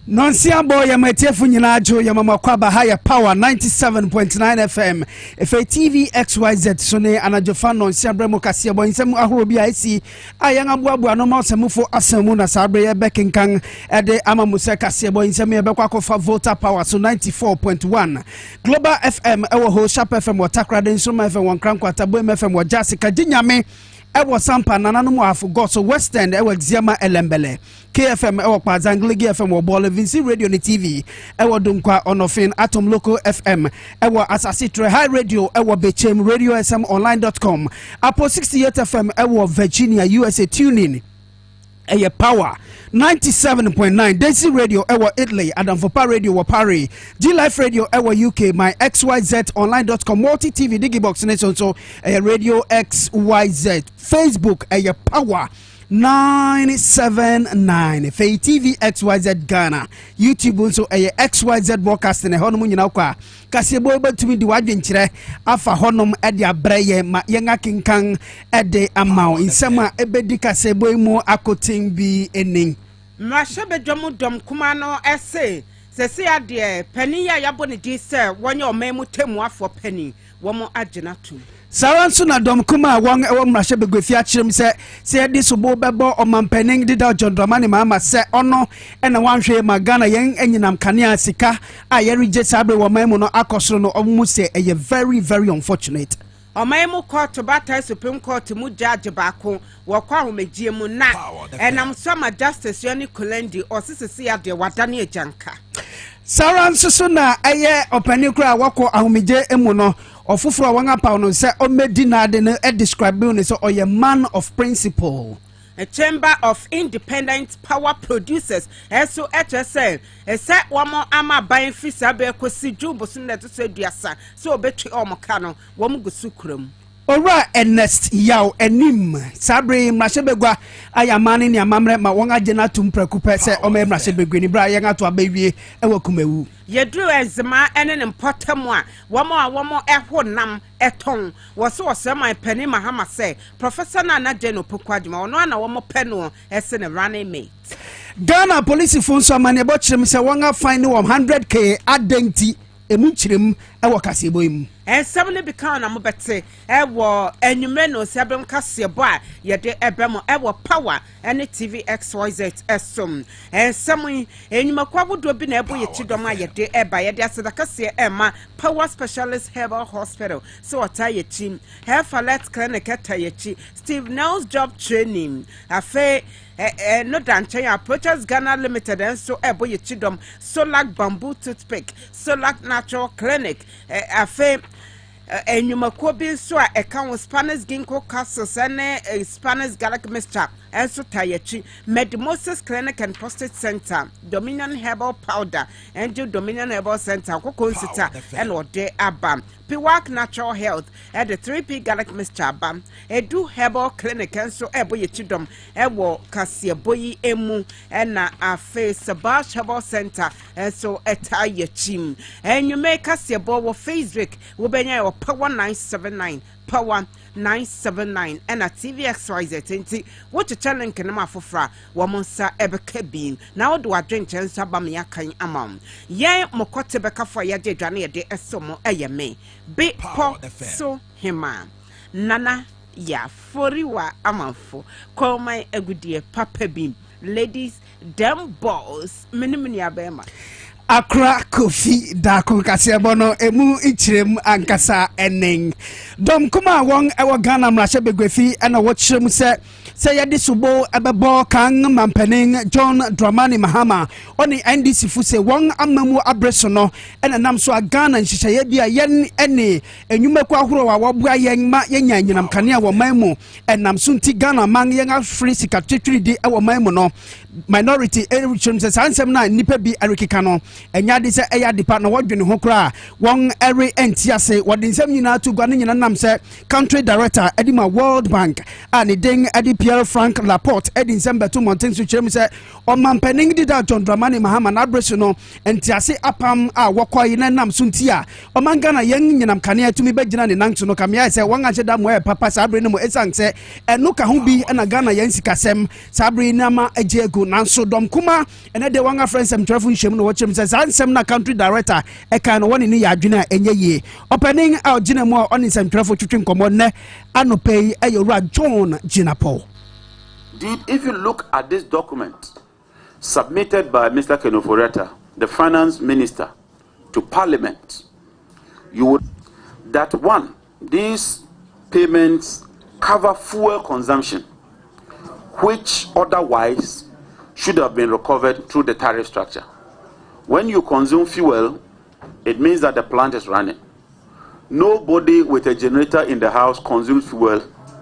Nonsia boy ya matefu nyinajo ya mama kwaba higher power 97.9 FM efe TV XYZ sone anajofa nonsia bremo Kasiebo nsem ahoro bi aisi ayanga buabu anoma osemufo asemu na sabre ye bekenkan ede amamuse Kasiebo nsem ye bekwa kofa voter power so 94.1 Global FM ewo ho Sharp FM watakrade nsoma FM wankrankwata bo FM wajasika jinyame ewo sampa nananu mu afugo so western ewo exiama elembele KFM ewo Kwazangligi FM wo ball Vinci Radio ni TV ewo dunkwa onofin Atom Local FM ewo Asasitre High Radio ewo Bechem Radio SM online.com Apple 68 FM ewo Virginia USA tuning eye power 97.9 Daisy Radio ewo Italy Adamfopa Radio wo Paris G Life Radio ewo UK my XYZ online.com multi TV digibox nation so Radio XYZ Facebook eye power 979 Fay TV XYZ Ghana YouTube also XYZ broadcasting honom nyina kwa Kasiebo betumi di wadwenkyere afa honom ede abreye ma yenga kinkan ede amaw insema ebedi Kasiebo mu akotin bi enin Mrasha bedwom dom kuma no ese sese ade pani ya yabo ne di se wonye omemu temu afo pani womo agena tu Sawansu na dom kuma wong ewo mrasha begwefi akyerem se edi sobo bebo omampening dida John Dramani mama se ono ena wanhwe magana yen enyinam kanea sika ayerije sabre wo mamu no akosoro no omu se eye very very unfortunate Omaemu court bata Supreme Court mu judge baako wakwa homegie mu na enam soma justice Yoni Kulendi osisisi ade wadane ajanka Sawansu so na eye opanikura wako ahomije emu no ofufuro wanga pa no se omedi na de no describe no so oye man of principle a chamber of independent power producers eso HSL ese wamo ama ban fisa be kosi jubo so na to se duasa so obetwe omoka no wom gusukram Ora Ernest yaw enim sabre mrashebegwa ayamane ni amamre ma won agena tumprakupe se o me mrashebegwe ni bra yen ato abawie ewo kumawu yedru enzema ene ne mpotemu a womo ehonam eton woso osema pani mahama se professor na Jeno Pokwadjuma ono na womo peno ese ne running mate Ghana police phone so amane bo kyerem se won afine 100k adenti emu kyerem ewo Kasiebo im ensem ne bika na mo bete ewo enwumre no sebem Kasiebo a yede ebem ewo power ene TV XYZ esom ensem enwumakwa bodo bi na ebo ye chidom a yede eba yede aseda Kasiebo ema power specialist herbal hospital so ota ye chim Health clinic ata ye chi Steve Nels job training afa no danche approaches Ghana Limited and so ebo ye chidom Solak bamboo toothpick Solak natural clinic afa enyumakwo bi so a eka Spanish ginkgo capsules ene Spanish garlic mixture enso tayechi Medimosis clinic and prostate center Dominion herbal powder Angel Dominion herbal center kokonsita and ode abam Piwak natural health at the 3P garlic mixture abam edu herbal clinic enso ebo yechidom ewo Kasiebo yi emu ena afe Sabash herbal center enso etayechim enyume Kasiebo wo Facebook wo benya wo power 979 power 979 and a TV XYZ 20 what a challenge can ma fofra womonsa ebeka bin na do adwen chensa ba me yakan amam yen mokote beka for ya je dwane de esomo eyeme be po so hima nana ya foriwa amafo call my agudie papa bin ladies them balls minimini abema Akra Kofi Dako Kasiebo no emu ichirem ankasa enen dom kuma won ewo Ghana mrashebegwefi ena wo chirem se yede subo ebebo kan mampening John Dramani Mahama oni NDC fu se won amamu abreso no ena nam so Ghana nhihye bia yen ene enwumaku ahoro wa wobua yen ma yenya nyinam kanea wo manmu enam sunti Ghana man yen afri sika twetwiri di ewo manmu no minority erichum se sansem na nipa bi arikika no enya de se eya depa na wodwene ho kra won eri entiase wodinsem nyina to gwane nyina nam se country director edima World Bank ani ding edi Pierre Frank Laporte edinsem beto mountain so kyerem se o mampening dida John Dramani Mahama na abreso no entiase apam a wokoyi na nam so ntia o mangana yen nyinam kane atumi begina ne nanto no kamia se won agye da mo e papa sabre no mo esan se eno ka ho bi na Ghana yen sikasem sabre na ma agye egu nanso dom kuma ene de wanga friends am travel nhyem no watchem says ansem na country director e kan no woni ni ya adwene enye ye opening out gina mo on nsem travel twetwe nkomo ne anopei ayura John Ginapo. If you look at this document submitted by Mr. Kenoforeta, the finance minister, to Parliament, you would that one, these payments cover fuel consumption, which otherwise should have been recovered through the tariff structure. When you consume fuel, it means that the plant is running. Nobody with a generator in the house consumes fuel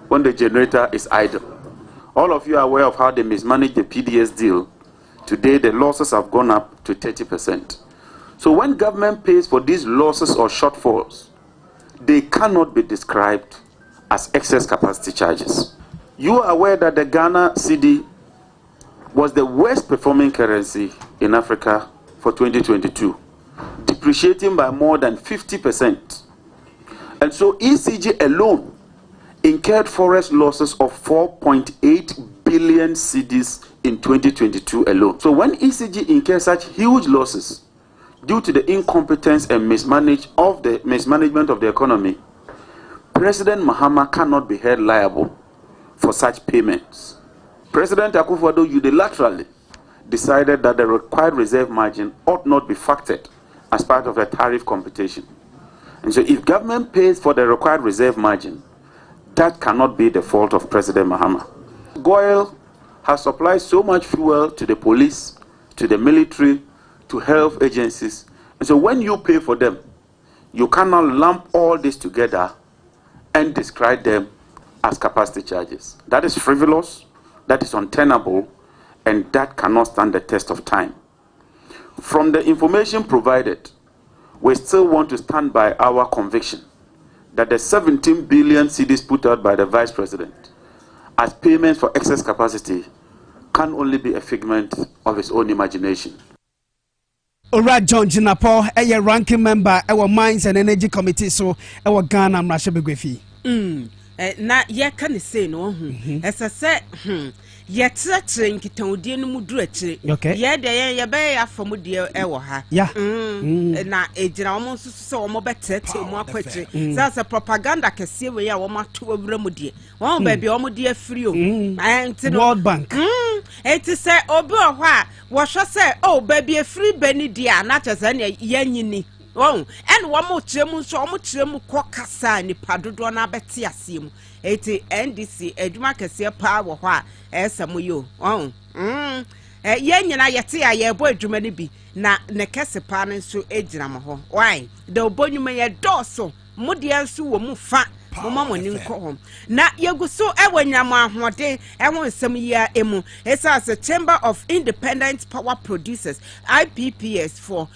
when the generator is idle. All of you are aware of how they mismanaged the PDS deal. Today, the losses have gone up to 30%. So when government pays for these losses or shortfalls, they cannot be described as excess capacity charges. You are aware that the Ghana cedi was the worst performing currency in Africa for 2022, depreciating by more than 50%. And so ECG alone incurred forex losses of 4.8 billion cedis in 2022 alone. So when ECG incurs such huge losses due to the incompetence and mismanagement of the economy, President Mahama cannot be held liable for such payments. President Akufo-Addo unilaterally decided that the required reserve margin ought not be factored as part of the tariff computation. And so if government pays for the required reserve margin, that cannot be the fault of President Mahama. GOIL has supplied so much fuel to the police, to the military, to health agencies. And so when you pay for them, you cannot lump all this together and describe them as capacity charges. That is frivolous, that is untenable, and that cannot stand the test of time. From the information provided, we still want to stand by our conviction that the 17 billion cedis put out by the Vice President as payments for excess capacity can only be a figment of his own imagination. Alright, John Ginapo, a ranking member, our Mines and Energy Committee, so our Ghana Rasha Begwefi. Na ye can say no, as I said, yet searching Kitodian Mudrich. Okay, yeah, they bay from Mudia Ewaha. Yeah, na agent almost so more better to more quickly. That's a propaganda Kasiebo ya woma to remedy. One baby almost dear free. And World Bank. It is say, oh, boy, what shall say, oh, baby, a free Benny dear, not as any yenny. Oh, and one more chemu, so much chemu quackasa, ni padudona betiasim. 80 NDC, Edumakasia power, wha, esamuyo. Oh, yen and I yet boy Jumani be, na nekese panin so ejinamaho. Why? The bonny may a dorsal, Mudian su will move fat. Mama when you call home. Na you so when yama one day, I want some year emu. It's as a Chamber of Independent Power Producers, IPPS for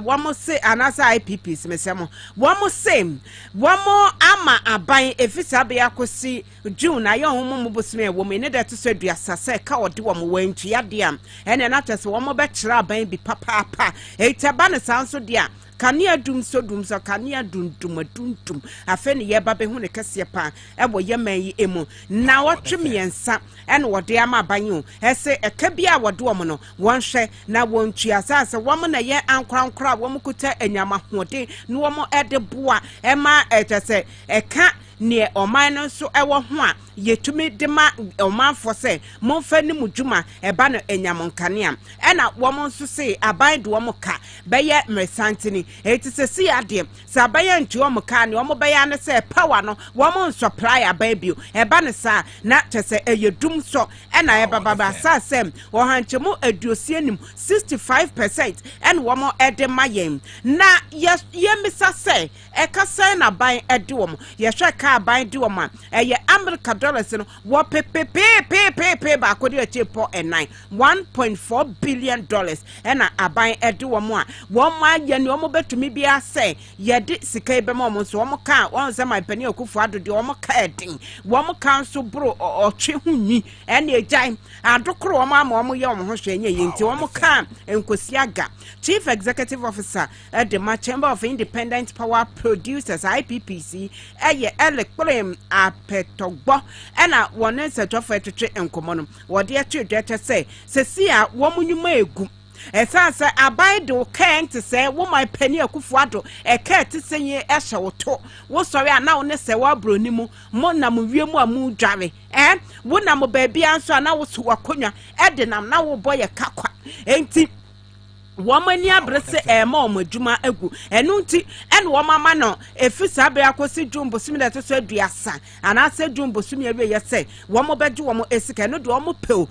one more say another IPPs, Messamo. One more same. One more ama a buying if it's a beacosi June. I young mobusme woman needed to say the assassin cow do one way to Yadiam. And then after one more bachelor baby papa. It's a banner sound so dear. Kania dum so dum so kania dum afeni ye babe hu ne kase pa ebo ye man yi emu na wotwe yensa ene wode ama banyu ese eka bia wode omo no wonhwe na wontwi asase wom na ye ankrankra wom kuta anyama hode na wom ede boa ema etese eka ne oman no so ewo ho a yetumi de ma oman fo se monfa ni mudwuma eba no anyam nkane a ena wom so se aban de wom ka beye mresantini eti se si ade sa beye nti wom ka ne wom beye ne se power no wom supply aban bio eba ne sa na tese eyedum so ena eba baba sa sem wo hanchemu aduosienim 65% en wom ede mayem na ye misa se ekasa na ban ede wom ye hwe ka ban de wom a eye America dollars no wo pepe ba kodi ache po enai 1.4 billion dollars ena aban ede wom a wom agye ne wom betumi bia se ye de sika ibe mo so wom ka won se my pani okufu adode wom ka edin wom kan so bro otwe hunni ene ejai adokoro wom ama wom ye wom ho hwe nye yenti wom ka enkosiaga Chief Executive Officer at the Chamber of Independent Power Producers IPPC eye Catholic claim apetogbo ena wone setofo etwetwe enkomo no wode etwedwete se sia womunyuma egu esanse abai do kent se wo my penny akufuado eket senye ehye woto wo sori ana wo ne se wa broni mu mo na mo wiemu amu dware wo na mo baabi anso ana wo so wakonwa edenam na wo boye kakwa enti womani abrese ema omadwuma egu enu nti ene womama no efisa be akosi dwumbo sumi da so aduasa ana se dwumbo sumi awie yese womo beje womo esika no de womo pew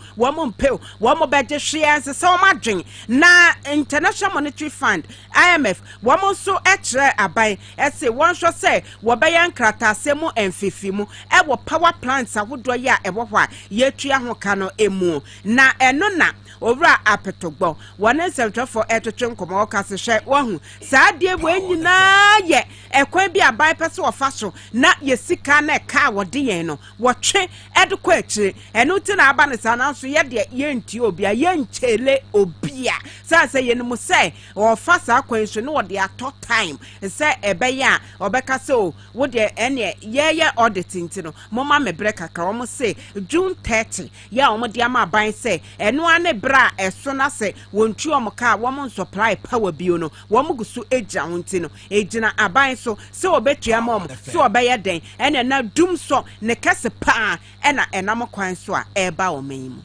womo beje hwianse se womadwen na International Monetary Fund IMF womo so ekre abai ese wonhwo se wobeya nkrata asemu emfifimu ewo power plants ahodo ya ebo ho a yetua ho ka no emu na eno na owura apetogbo wone for etwetwe nkomo okase hwe wahu saade we nyina ye ekwan bi abai pese ofaso na yesika na ka wode yen no wotwe edekọ akire enu ti na aba ne sana so ye de ye nti obia ye nchele obia sase ye no se ofasa akwan so no wode ato time se ebeya obeka se o wode ene ye auditing no moma mebre kakra wo se June 30 ya wo de ama abai se enu ane bra eso na se wontu omka wo supply power bio no wo gusu eja wonti no ejina aban so se obetua mom se obeye den ene na dum so ne kese pa ena enam kwan so a eba o menyimu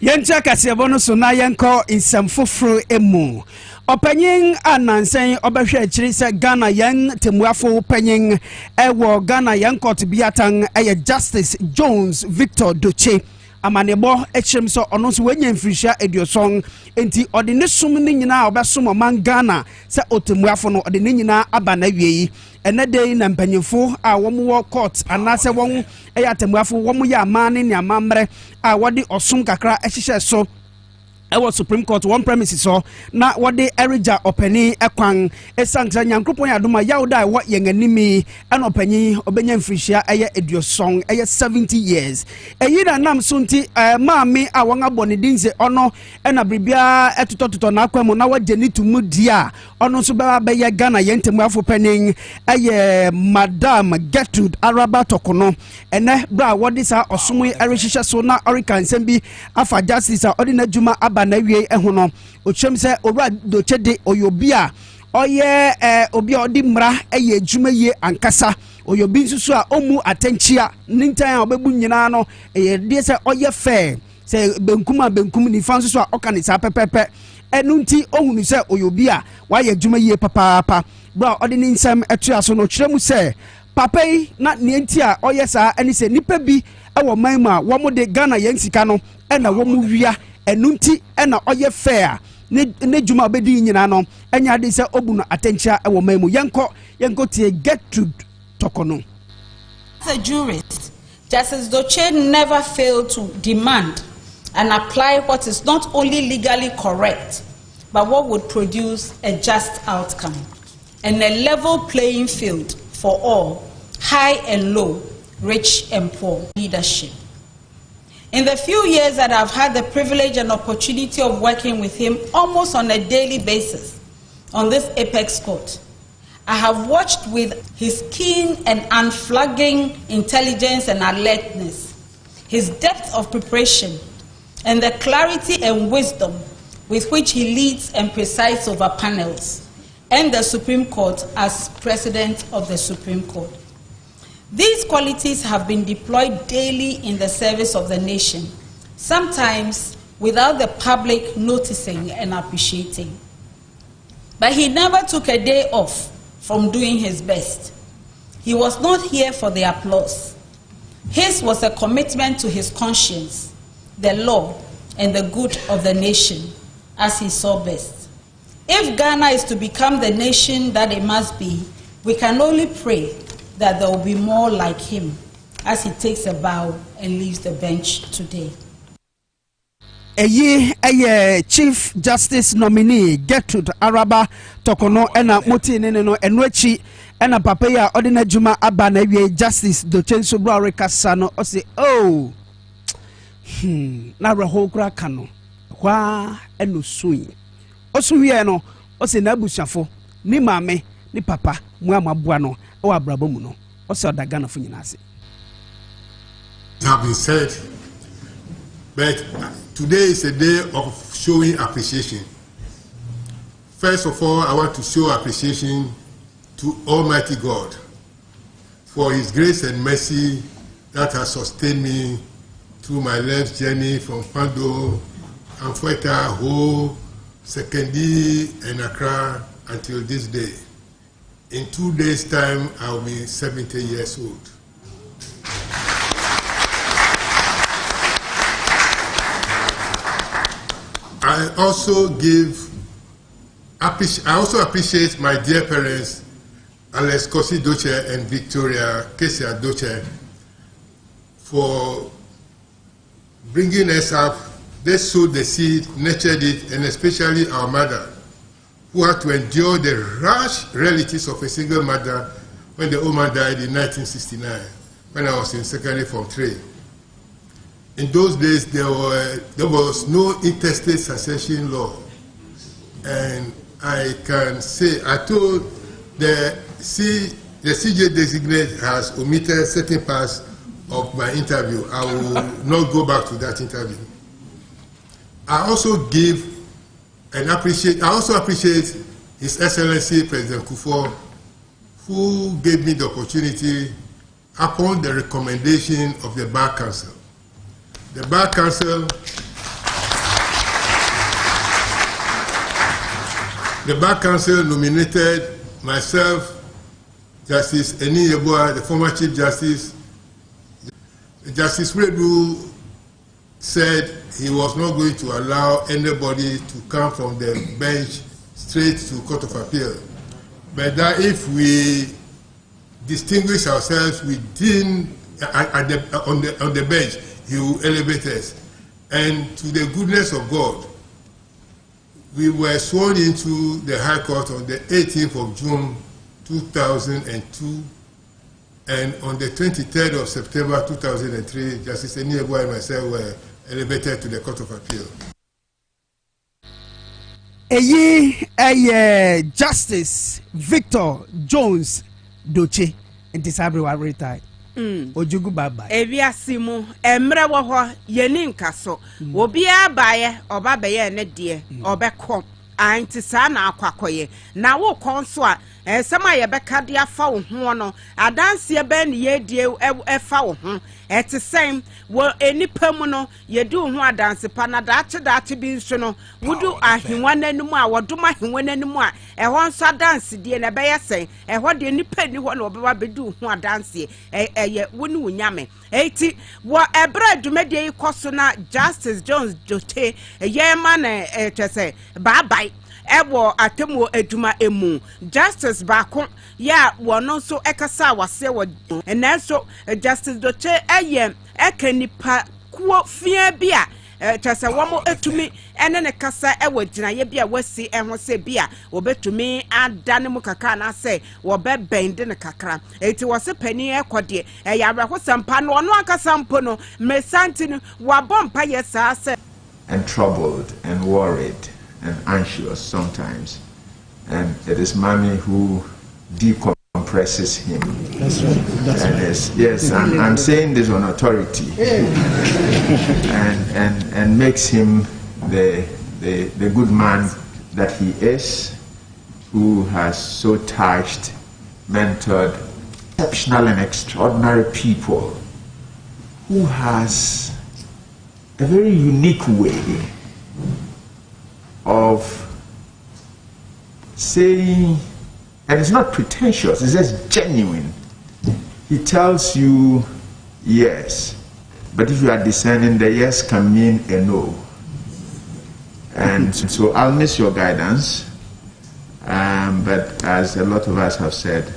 yentia Kasiebo no so na yenko insem foforo emu opanyin anansen obehwe akiri se Ghana yen temuafo panyin ewo Ghana yen court biatan eye Justice Jones Victor Doche amanebo echim so ono so wenya mfirihia edioson enti ode ne sum ne nyina obesom man Ghana se otemuafo no ode ne nyina aba na wiei ene dey na mpanyefo a womo court anase won eyatemuafo womo ya amane ne amamre a wode osum kakra ehihye so ewo Supreme Court one premises so na wode erija opani ekwan esankra nyankropon adoma yawda wo yenganimi ena opani obenya mfirihia eye edioson eye 70 years eyira nam so nti maami a won abone dinse ono ena bribia etotototo na akwamu na wagye ni tumu dia ono so be ye Ghana yentemu afopani eye Madam Gertrude Araba Tokono ene bra wode sa osomu erihihye so na Orican sembi afa justice a odi na djuma na wie ehono ochem se owura Doche de oyobia oye obi odi mra eye adwuma ye ankasa oyobi nsusu a omu atenchia nintan obebu nyina no eye de se oye fair se benkum ni fan nsusu a okanisa pepepe enunti ohunu se oyobi a wa ye adwuma ye papa bra odi ni nsam etua so no kyeremu se papa yi na nienti a oye sa eni se nipa bi ewo manma wo mo de Ghana yensika no ena wo mu wia enunti ena oye fair ne juma obedi nyina no enya de se obuno atenchia ewo maimu yenko tie Gertrude Tokono. As a jurist, Justice Doche never failed to demand and apply what is not only legally correct but what would produce a just outcome and a level playing field for all, high and low, rich and poor leadership. In the few years that I've had the privilege and opportunity of working with him almost on a daily basis on this apex court, I have watched with his keen and unflagging intelligence and alertness, his depth of preparation, and the clarity and wisdom with which he leads and presides over panels, and the Supreme Court as President of the Supreme Court. These qualities have been deployed daily in the service of the nation, sometimes without the public noticing and appreciating. But he never took a day off from doing his best. He was not here for the applause. His was a commitment to his conscience, the law, and the good of the nation, as he saw best. If Ghana is to become the nation that it must be, we can only pray that there will be more like him as he takes a bow and leaves the bench today. Chief Justice nominee Gertrude Araba Tokono ena moti nene no enwechi ena papa ya ordinary juma aba na wie Justice Doche so bra rekasa no o se oh na reho kura kano kwa eno sui osuwie no o se na abusuafo ni maame ni papa mu amaboa no o abrabo mu no also da Ghana for nyina ase. Have been said, but today is a day of showing appreciation. First of all, I want to show appreciation to Almighty God for His grace and mercy that has sustained me through my life's journey from Pando, Amfueta, Ho, Sekendi, and Accra until this day. In 2 days' time, I will be 70 years old. I also appreciate my dear parents, Alex Kosi Doche and Victoria Kesia Doche, for bringing us up. They sowed the seed, nurtured it, and especially our mother, who had to endure the rash realities of a single mother when the old man died in 1969, when I was in secondary form 3. In those days, there was no intestate succession law. And I can say, I told the CJ designate has omitted certain parts of my interview. I will not go back to that interview. I also appreciate His Excellency President Kufuor, who gave me the opportunity upon the recommendation of the Bar Council. The Bar Council nominated myself, Justice Eni Yeboah, the former Chief Justice. Justice Redu said he was not going to allow anybody to come from the bench straight to Court of Appeal, but that if we distinguish ourselves within on the bench, he will elevate us. And to the goodness of God, we were sworn into the High Court on the 18th of June 2002, and on the 23rd of September 2003, Justice Eniegwa and myself were elevated to the Court of Appeal. Justice Victor Jones Doche and Tisabri retired. Ojugu baba. Eviasimu emre wo ho yeni nkaso. Obi abaye obabaye ne de obekọ anti sa na akwakoye na wo konso a ensema ye beka de afa wo ho no adanse be ne ye die efa wo ho etisen wo enipa mu no ye di wo ho adanse pa na daache bi nso no wudu ahwenwa nanum a wodoma ahwenwa nanum a ehwo nso adanse die na be yesen ehwo de nipa ni ho na obeba bedi wo ho adanse ye woni wunyame eti wo ebra dwumade ikoso na Justice Jones Doche ye ma na twese bye ewo atemu eduma emu Justice Bako ya wono so ekasa wase wo enanso Justice Doche ekanipa kuo fia bia twese womo etumi ene ne kasa ewo gina ye bia wasi ehwo se bia obetumi adane mu kakra na se wo be bende ne kakra eti wose pani ekode ya abrako sampa no ono akasa mpo no mesanti no wabompa yesa se and troubled and worried and anxious sometimes, and it is mommy who decompresses him. That's right. Yes, I'm saying this on authority, and makes him the good man that he is, who has so touched, mentored exceptional and extraordinary people, who has a very unique way of saying, and it's not pretentious, it's just genuine. He tells you yes, but if you are discerning, the yes can mean a no. And so I'll miss your guidance, but as a lot of us have said,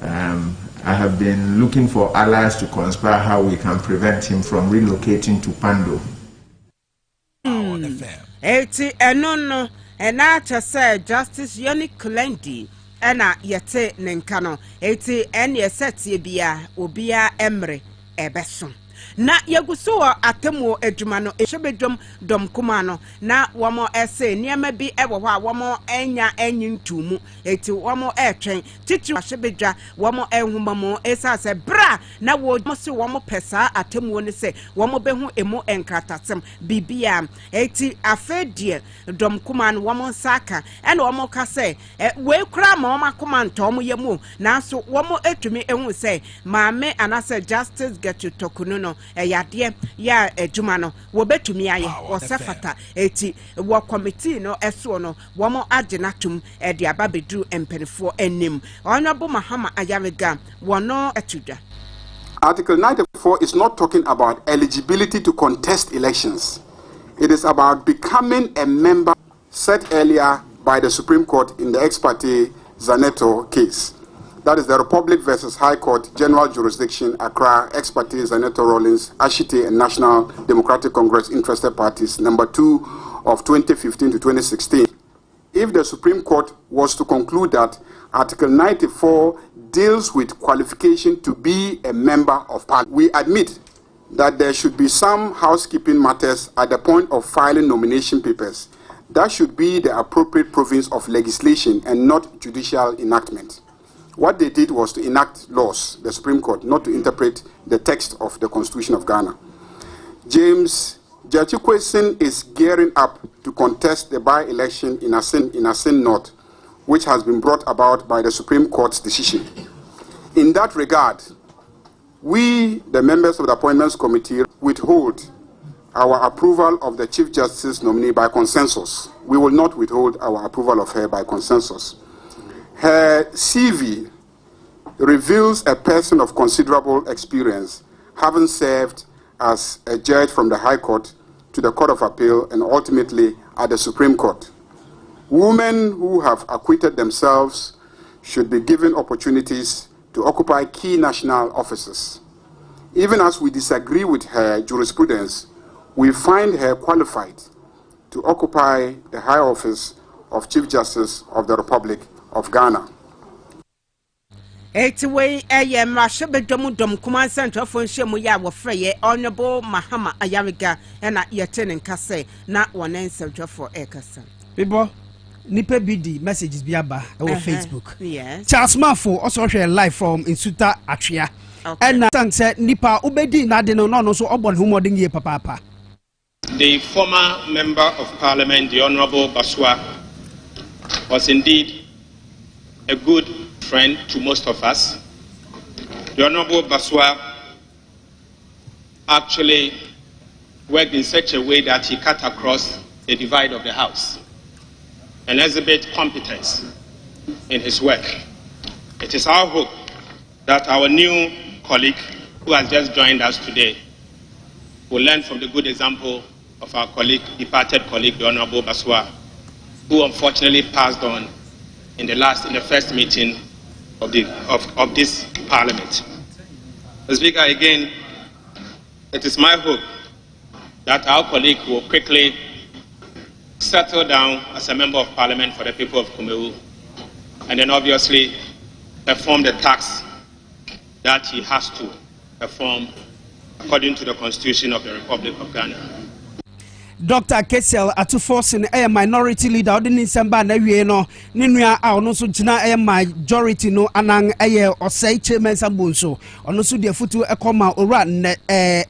I have been looking for allies to conspire how we can prevent him from relocating to Pando. Eti enono enacha say Justice Yoni Kulendi ena yete nenkano eti ene yesetie bia obia emre ebeso na yeguso atemo adwuma no ehwebedwom dom kuma no na womo ese niema bi ewo ho a womo enya enyintumu eti womo etwen titi ahwebedwa womo ehumamo esase bra na wo se womo pesa atemo ne se womo behu emu enkratatem bibia eti afedie dom kuma no womo saka ene womo ka se we kura ma womo akoma ntom yemu na so womo etumi ehu se maame anase justice get to tokuno no yade ya adwuma no wo betumi aye wo sefata eti wo committee no eso no womo aginatum de ababedu empenfo enim honorable mahama ayamega wono etuda. Article 94 is not talking about eligibility to contest elections. It is about becoming a member set earlier by the Supreme Court in the ex parte Zaneto case. That is the Republic versus High Court, General Jurisdiction, Accra, ex parte Zaneto Rawlings, Ashite, and National Democratic Congress Interested Parties, number 2 of 2015 to 2016. If the Supreme Court was to conclude that Article 94 deals with qualification to be a member of Parliament, we admit that there should be some housekeeping matters at the point of filing nomination papers. That should be the appropriate province of legislation and not judicial enactment. What they did was to enact laws, the Supreme Court, not to interpret the text of the Constitution of Ghana. James Jachikwesin is gearing up to contest the by-election in Asin North, which has been brought about by the Supreme Court's decision. In that regard, we, the members of the Appointments Committee, withhold our approval of the Chief Justice nominee by consensus. We will not withhold our approval of her by consensus. Her CV reveals a person of considerable experience, having served as a judge from the High Court to the Court of Appeal and ultimately at the Supreme Court. Women who have acquitted themselves should be given opportunities to occupy key national offices. Even as we disagree with her jurisprudence, we find her qualified to occupy the high office of Chief Justice of the Republic of Ghana. Way a Mashabedom Command Center for Shemuya were free, Honorable Mahama Ayamiga, and at Yatin and Kase, not one answer for Ekasan. People, Nipe BD messages biaba on Facebook. Yes. Charles Mafo also share live from Insuta Atria. And Sang said Nipa Ubedi Nadino no so obon humoding ye papa. The former member of Parliament, the Honorable Baswa, was indeed a good friend to most of us. The Honorable Baswa actually worked in such a way that he cut across the divide of the House and exhibit competence in his work. It is our hope that our new colleague who has just joined us today will learn from the good example of our colleague, departed colleague, the Honorable Baswa, who unfortunately passed on in the first meeting of this Parliament. Mr. Speaker, again, it is my hope that our colleague will quickly settle down as a member of Parliament for the people of Kumewu, and then obviously perform the task that he has to perform according to the Constitution of the Republic of Ghana. Dr. Kasiebo Atuforsin a minority leader odin December na wie no nenua a ono so gina a majority no anang aye osai chairman sambonso ono so de futu ekoma ora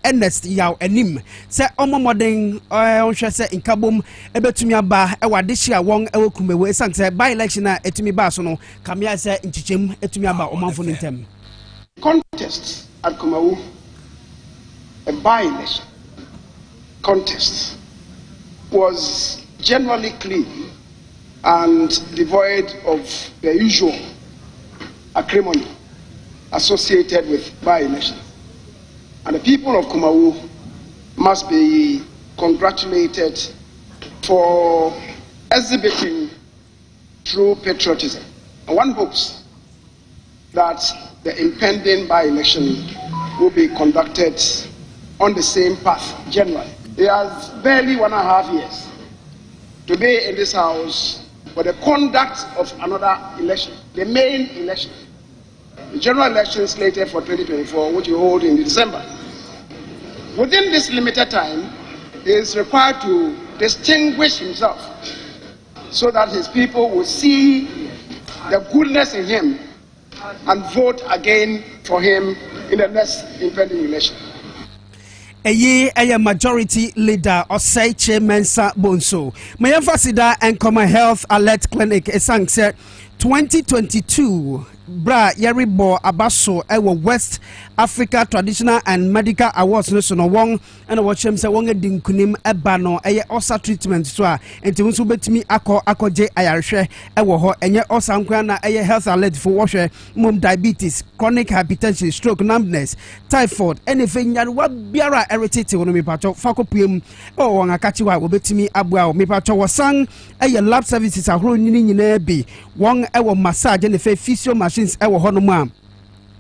Ernest yaw anim se omomoden onhwe se inkabom ebetumi aba e wade hia won ewokumewe sanse by election a etumi ba so no kamia se nchichem etumi aba omanfo ntem contest at Kumewu, a by election contest, was generally clean and devoid of the usual acrimony associated with by-election. And the people of Kumewu must be congratulated for exhibiting true patriotism. And one hopes that the impending by-election will be conducted on the same path generally. He has barely 1.5 years to be in this House for the conduct of another election, the main election, the general election slated for 2024, which we hold in December. Within this limited time, he is required to distinguish himself so that his people will see the goodness in him and vote again for him in the next impending election. A majority leader Osei Mensa Bonso. My emphasis and Common Health Alert Clinic is 2022 Bra Yeribo Abaso Ewo West Africa Traditional and Medical Awards no so no wong and watch him say wong dinkunim ebano eye osa treatment so a enti wonso betimi akọje ayarhwe ewo ho enye osa nkwa na eye health alert for wohwe mum diabetes, chronic hypertension, stroke, numbness, typhoid anything nyarwa biara irritate wono me pacho fakopiem o won akachi wa obetimi abua me pacho wosan eye lab services ahoro nyina bi won ewo massage ne physio machines ewo ho no mu am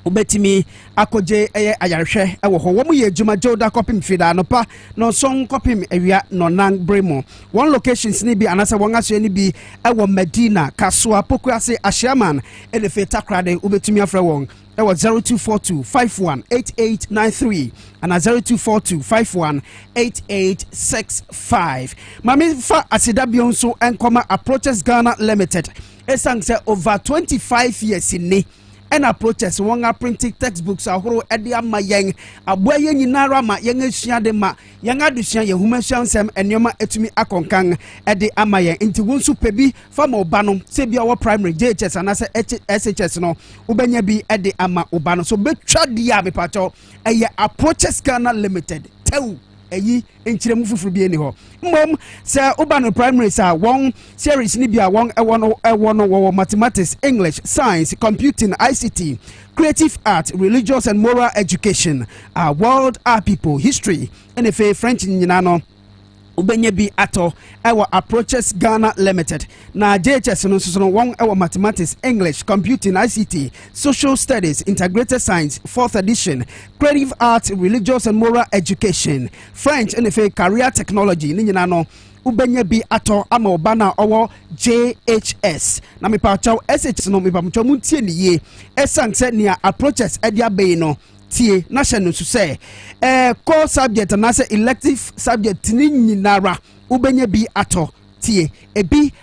obetimi akoje ayarhwe ewo ho womu ye djuma joda kopim fida no pa no son kopim awia no nan bremo one locations ni bi anasa won aso ni bi ewo Medina Kasua Pokuase Ashaman elefe takrade obetimi afra won ewo 0242 518893 and 0242 518865 mami fa asidabion so enkoma Approaches Ghana Limited esang say over 25 years in and Approaches wonga printing textbooks ahoro ede ama yen aboa yen nyinara ma yen asua de ma yen adusua ye humansuan sem enoma etumi akonkan ede ama yen nti wonsu pebi fama oba no se bia wo primary JHS anase SHS no ubenya bi ede ama oba no so betwa dia me pacho eye Approaches Ghana Limited tew eyi enchiremu fufuru bi eni ho mom se uba no primary sa won series ni bia won ewo no mathematics, English, science, computing, ICT, creative art, religious and moral education, world art, people, history, and French nyina no ubenye bi ato ewa Approaches Ghana Limited na JHS no so no won ewa mathematics, English, computing, ICT, social studies, integrated science, 4th edition, creative art, religious and moral education, French and career technology ni nyina no ubenye bi ato ama obana owo JHS na me pa chaw SHS no me pa mcho muntie ni ye esanse ni Approaches edia be no tie na hye so say core subject na say elective subject ni nyinara ubenye bi ato tie ebi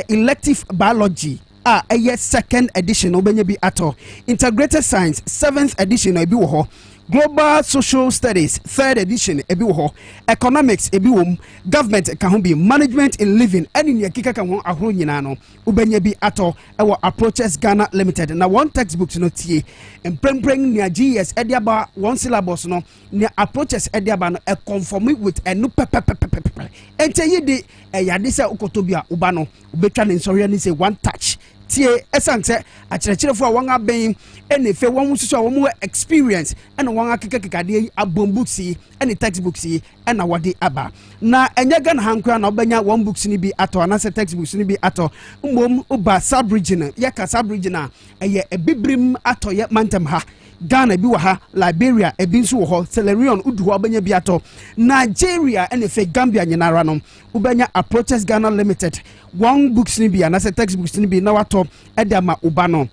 elective biology eye 2nd edition ubenye bi ato, integrated science 7th edition ebi wo ho, global social studies 3rd edition ebi wo ho, economics ebi wom, government can be management in living any ne kika kan won ahoro nyina no ubenye bi ato ewo Approaches Ghana Limited na one textbook no tie emprempreng ne GS ediaba one syllabus no ne Approaches ediaba no e conform with enu pepepepepe ente yidi yade se ukotobia uba no ubetwa ne nsori ni say one touch tie esanse akyerɛkyerɛfo a wɔn abɛn ɛna efe wɔn nso a wɔn experience ɛna wɔn akekakekade abom books yi ɛna textbooks yi ɛna wɔde aba na ɛnyɛ Ghana hankora na ɔbɛnya wɔn books ni bi atɔ anase textbooks ni bi atɔ mmom uba sub-region yɛka sub-region ɛyɛ ebibrim atɔ yɛ mantem ha Ghana bi wɔ ha, Liberia ebi nso wɔ hɔ, Sierra Leone udu hɔ ɔbɛnya bi atɔ, Nigeria ɛna efe Gambia nyinara no ɔbɛnya Approaches Ghana Limited one books ni bi anase textbooks ni bi na watɔ ɛde ama uba no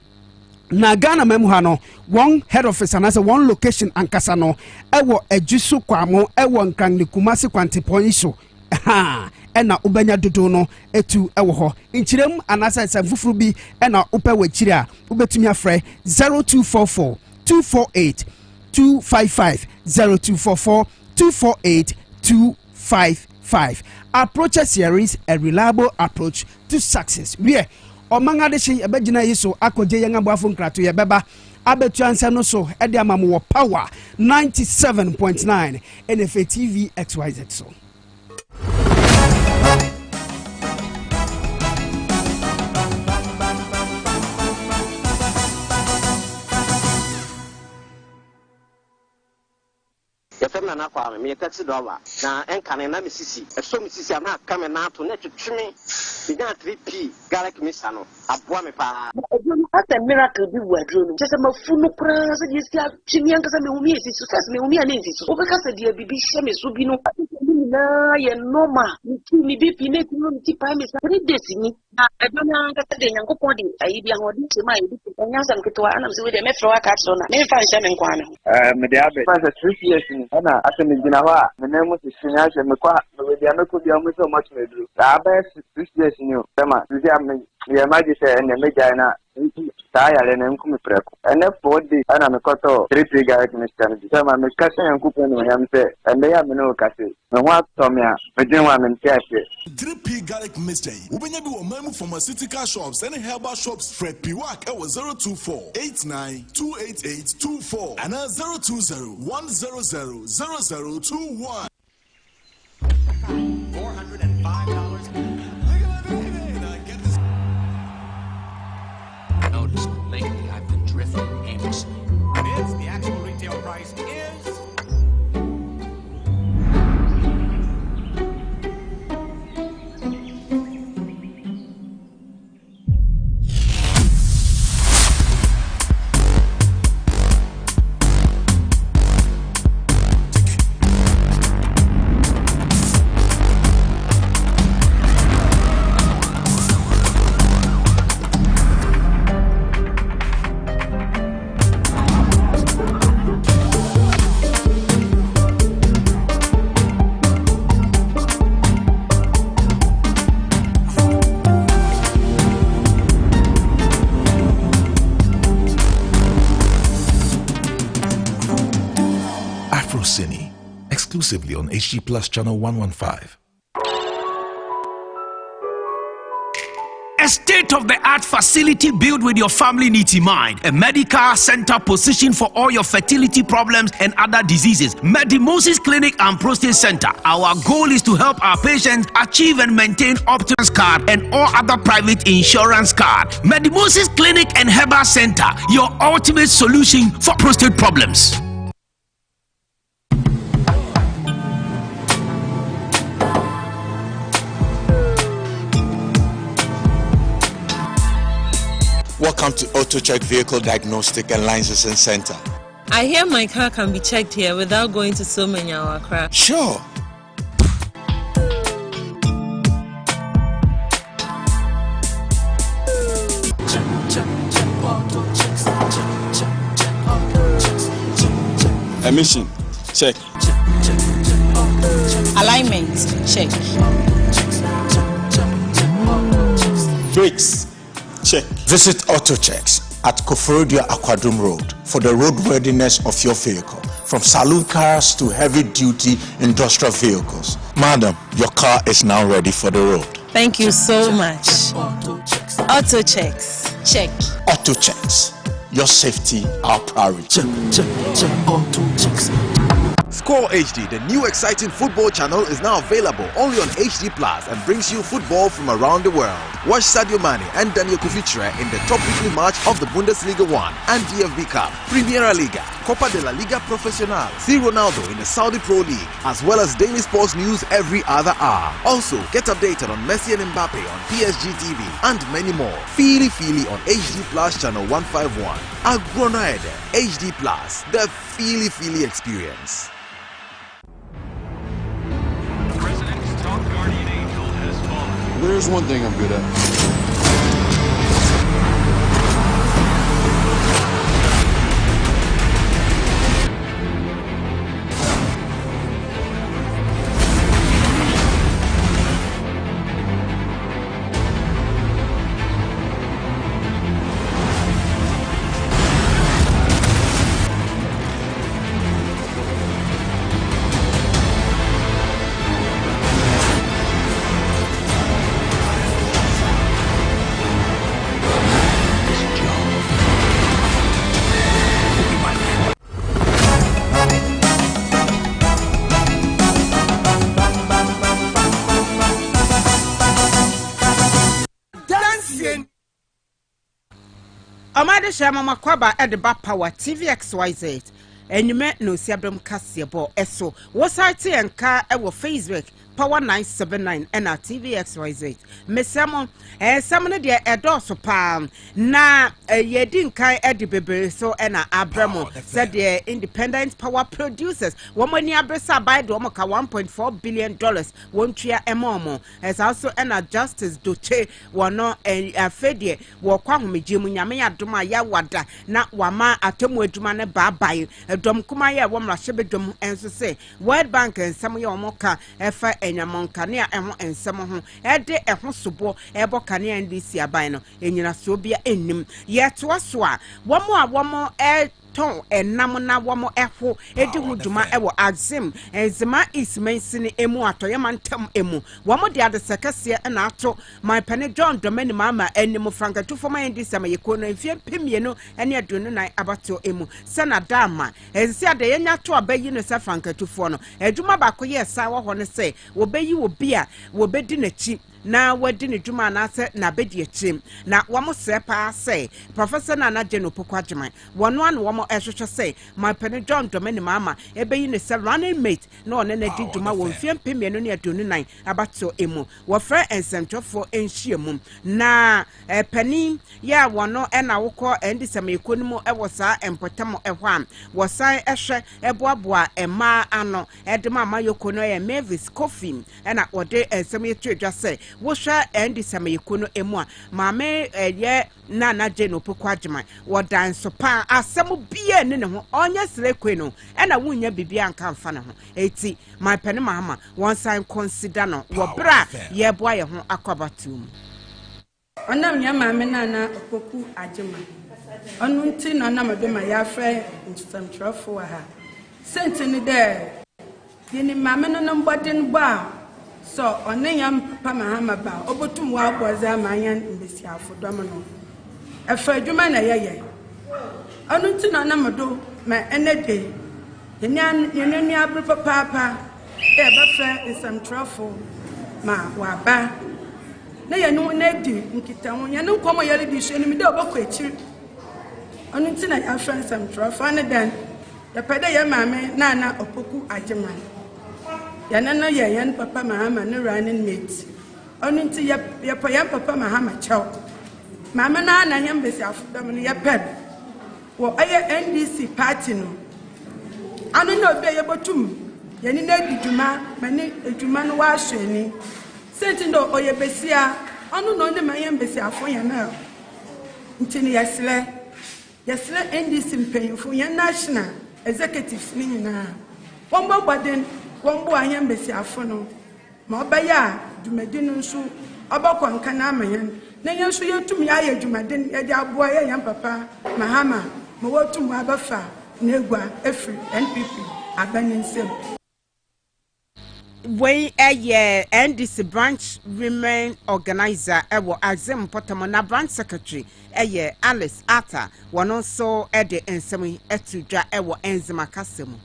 na Ghana memu ha no one head office anase one location ankasa no ɛwɔ Ejusu Kwamo ɛwɔ Nkran ne Kumasi Kwantepɔn so ɛna ubenya dodo no etu ɛwɔ hɔ nkyirem anase sanfufuru bi ɛna upɛ wɔ kyiri a ubetumi afrɛ 0244 248 255 0244 248 255. Approaches series, a reliable approach to success. We omanga de shi ebegina yiso akoje yanga boafo nkrato ye beba abetu ansa no so ede amamu power 97.9 NFA TV XYZ so. Yefemna na kwa me taxi driver na enkane na misisi eso misisi na kame na to na twetweme binya 3p garlic mixer no aboa me pa That's a miracle be wardrobe. Just a mafuno kura so you see twimi ankasa me humi esi so first me humi anesi so obeka se dia bibi hye me so bi no na ye normal ni BP ne ti no ti pa me 3 days ni I don't know that the young body I be on this my and I'm with the metro catch on me fan shaman kwana Mediabe for 3 years in Anna as an Ginawa the name was Sinash and Mqua with the Amako be almost so much me do I bet 6 years in you Tema the Magic and the Medina Taya and Kumi Prep and then 4 days and I'm a coto 3 garlic Mr. Sama me cousin and coupon when I'm say and they have no cassie no what Tomia I didn't want to catch it 3P garlic mystery. Ubenyabi wa memu pharmaceutical shops and herbal shops Fred Piwak ewa 024-89-288-24 and 020-100-0021. $405. Notice lately I've been drifting aimlessly. Bids, the actual retail price is... Exclusively on HG Plus channel 115. A state-of-the-art facility built with your family needs in mind. A medical center positioned for all your fertility problems and other diseases. Medimosis Clinic and Prostate Center. Our goal is to help our patients achieve and maintain optimal card and all other private insurance card. Medimosis Clinic and Herbal Center, your ultimate solution for prostate problems. Welcome to AutoCheck Vehicle Diagnostic and Licensing Center. I hear my car can be checked here without going to so many Accra. Sure. Emission, check. Alignment, check. Brakes, check. Visit AutoChecks at Koforidua Aquadum Road for the roadworthiness of your vehicle, from saloon cars to heavy-duty industrial vehicles. Madam, your car is now ready for the road. Thank you so much. AutoChecks, check. AutoChecks, your safety, our priority. AutoChecks. Score HD, the new exciting football channel, is now available only on HD Plus and brings you football from around the world. Watch Sadio Mane and Daniel Kofichre in the top weekly match of the Bundesliga 1 and DFB Cup, Primera Liga, Copa de la Liga Profesional. See Ronaldo in the Saudi Pro League, as well as daily sports news every other hour. Also, get updated on Messi and Mbappe on PSG TV and many more. Feely on HD Plus channel 151. Agronoede HD Plus, the Feely experience. There's one thing I'm good at. Amade Shama Makwaba at the back power TVXYZ. And you met no Siabram Kasiebo. Eso, was I and car our Facebook, Power 979 and our TVXYZ. Mesamo, some of the adults palm na ye didn't kai Eddie Bebe so and Abramo said the independent power producers. Woman Yabresa by Domoka $1.4 billion, one tria emomo, as also and a justice doche, one no a fedie, Wakwami Jimunyamia Duma Yawada, not Wama Atomu Jumane Babai, a Dom Kumaya Wama Shebedum, and so say, World Bank and some of your mocha, Efa and Yamonkania and some of them, Ede a Hosubo, Ebo Kania and this Yabino, and Yanasobia in him. Yet was one more ton and namona wamo efo edi huduma ewo azim enzima is mensini emu atoyeman tem emu wamo de ade sekase na ato my penny John Domini mama enimu franka tu foma endi sama yekono enfie pemienu ene adunu nan abato emu sana dama ensi ade yenya to abayi no se franka tu fo no aduma bako ye sa wo ho ne se wo beyi wo bia wo bedi nachi na wadi ne dwuma na se na bedi achim na wamo sepa say Professor Nana Jeno Pokwajiman wono an wamo ehwehwe say my penny John Domini mama ebeyi ne se running mate na one na di dwuma wo mfie mpemienu ne adunu nan abato emu wo fra ensentofo enhyiamum na penny ya wono na wokọ endi sema ekonomu ewo saa empotamo ehwa wo san ehwe eboaboa ema ano edema mayokono ye Mavis Coffee na ode ensem yetwedwa say wosha endi sema yekono emu a maame ye Nana Jeno Pokwajiman wo dan so pa asemu bia ne ho onya srekwe no na wunya bibia anka mfa ne ho eti my penny mama one sign consider no wo bra ye boa ye ho akobatum onam nya maame Nana Opoku Ajiman onu nti na na madoma ya fra ntamtrofo ha senti ni de yini maame no mbodin ba so onenya papa mahama ba obotum wa aboza manyan mbesiafo dom no efa adwuma na yeye onu nti na na mado ma enede yenani abro papa e ba fra ntamtrofo ma wa ba na yenu na di nkita ho yenu nkomo yele di hwe ni me de obokọ echi onu nti na ya fra ntamtrofo ne dan ya pede ya maame Nana Opoku Ajiman yanana yan papa mahama ne running mate onu nti ya pa yan papa mahama chaw mama na yan besi afudam ne ya pen wo aye NDC party no anu na obi ye botum yani na diduma mani eduma no wa hwani senti ndo oye besia onu no ne mayan besi afo yan na nti ne yesle NDC mpanyfo yan national executives ni nyina wombo baden wombo ayan besi afo no ma obaya dwumadi no nso obakọ nka na amayan na yan so yetum ya ya dwumaden ya de aboa ya yan papa mahama ma wotum abafa na egwa efri NPP abanensem we NDC branch women organizer ewo Azim Potamo na branch secretary Alice Atta wono so ede ensem etudwa ewo enzima kasemu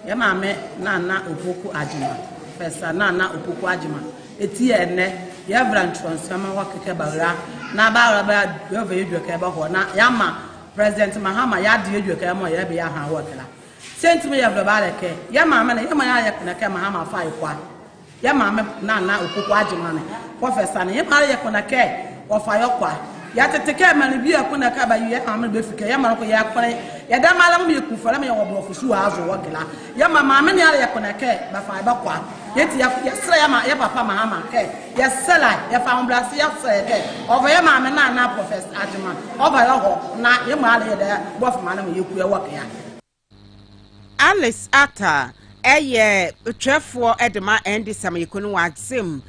ya maame Nana Opoku Ajiman pesa Nana Opoku Ajiman eti ene ya branch transfer wa keke bawra na bawra ba yo ve yedwa ke ba ho na ya ma president mahama ya de yedwa ke mo ya be ya ha ho kala sentime ya vra ke ya maame na ya ma ya kana ke mahama fa ikwa ya maame Nana Opoku Ajiman professor na ya ma ya kana ke o fa yokwa ya teteke mani bi akuna ka ba ya maame be fike ya ma ko ya kore ya da malam mi ku fara me ya wo fusu azo wakela ya maame na ya kana ke ba fa ba kwa yeti ya sra ya papa mahama ke ya sela ya fa ombrasi ya sra ke over ya maame Nana Professor Ajiman over ya ho na ya ma ala ya da bof ma na me yeku ya wakya Alice Atta trefo edema endi sama yekunu wa Azim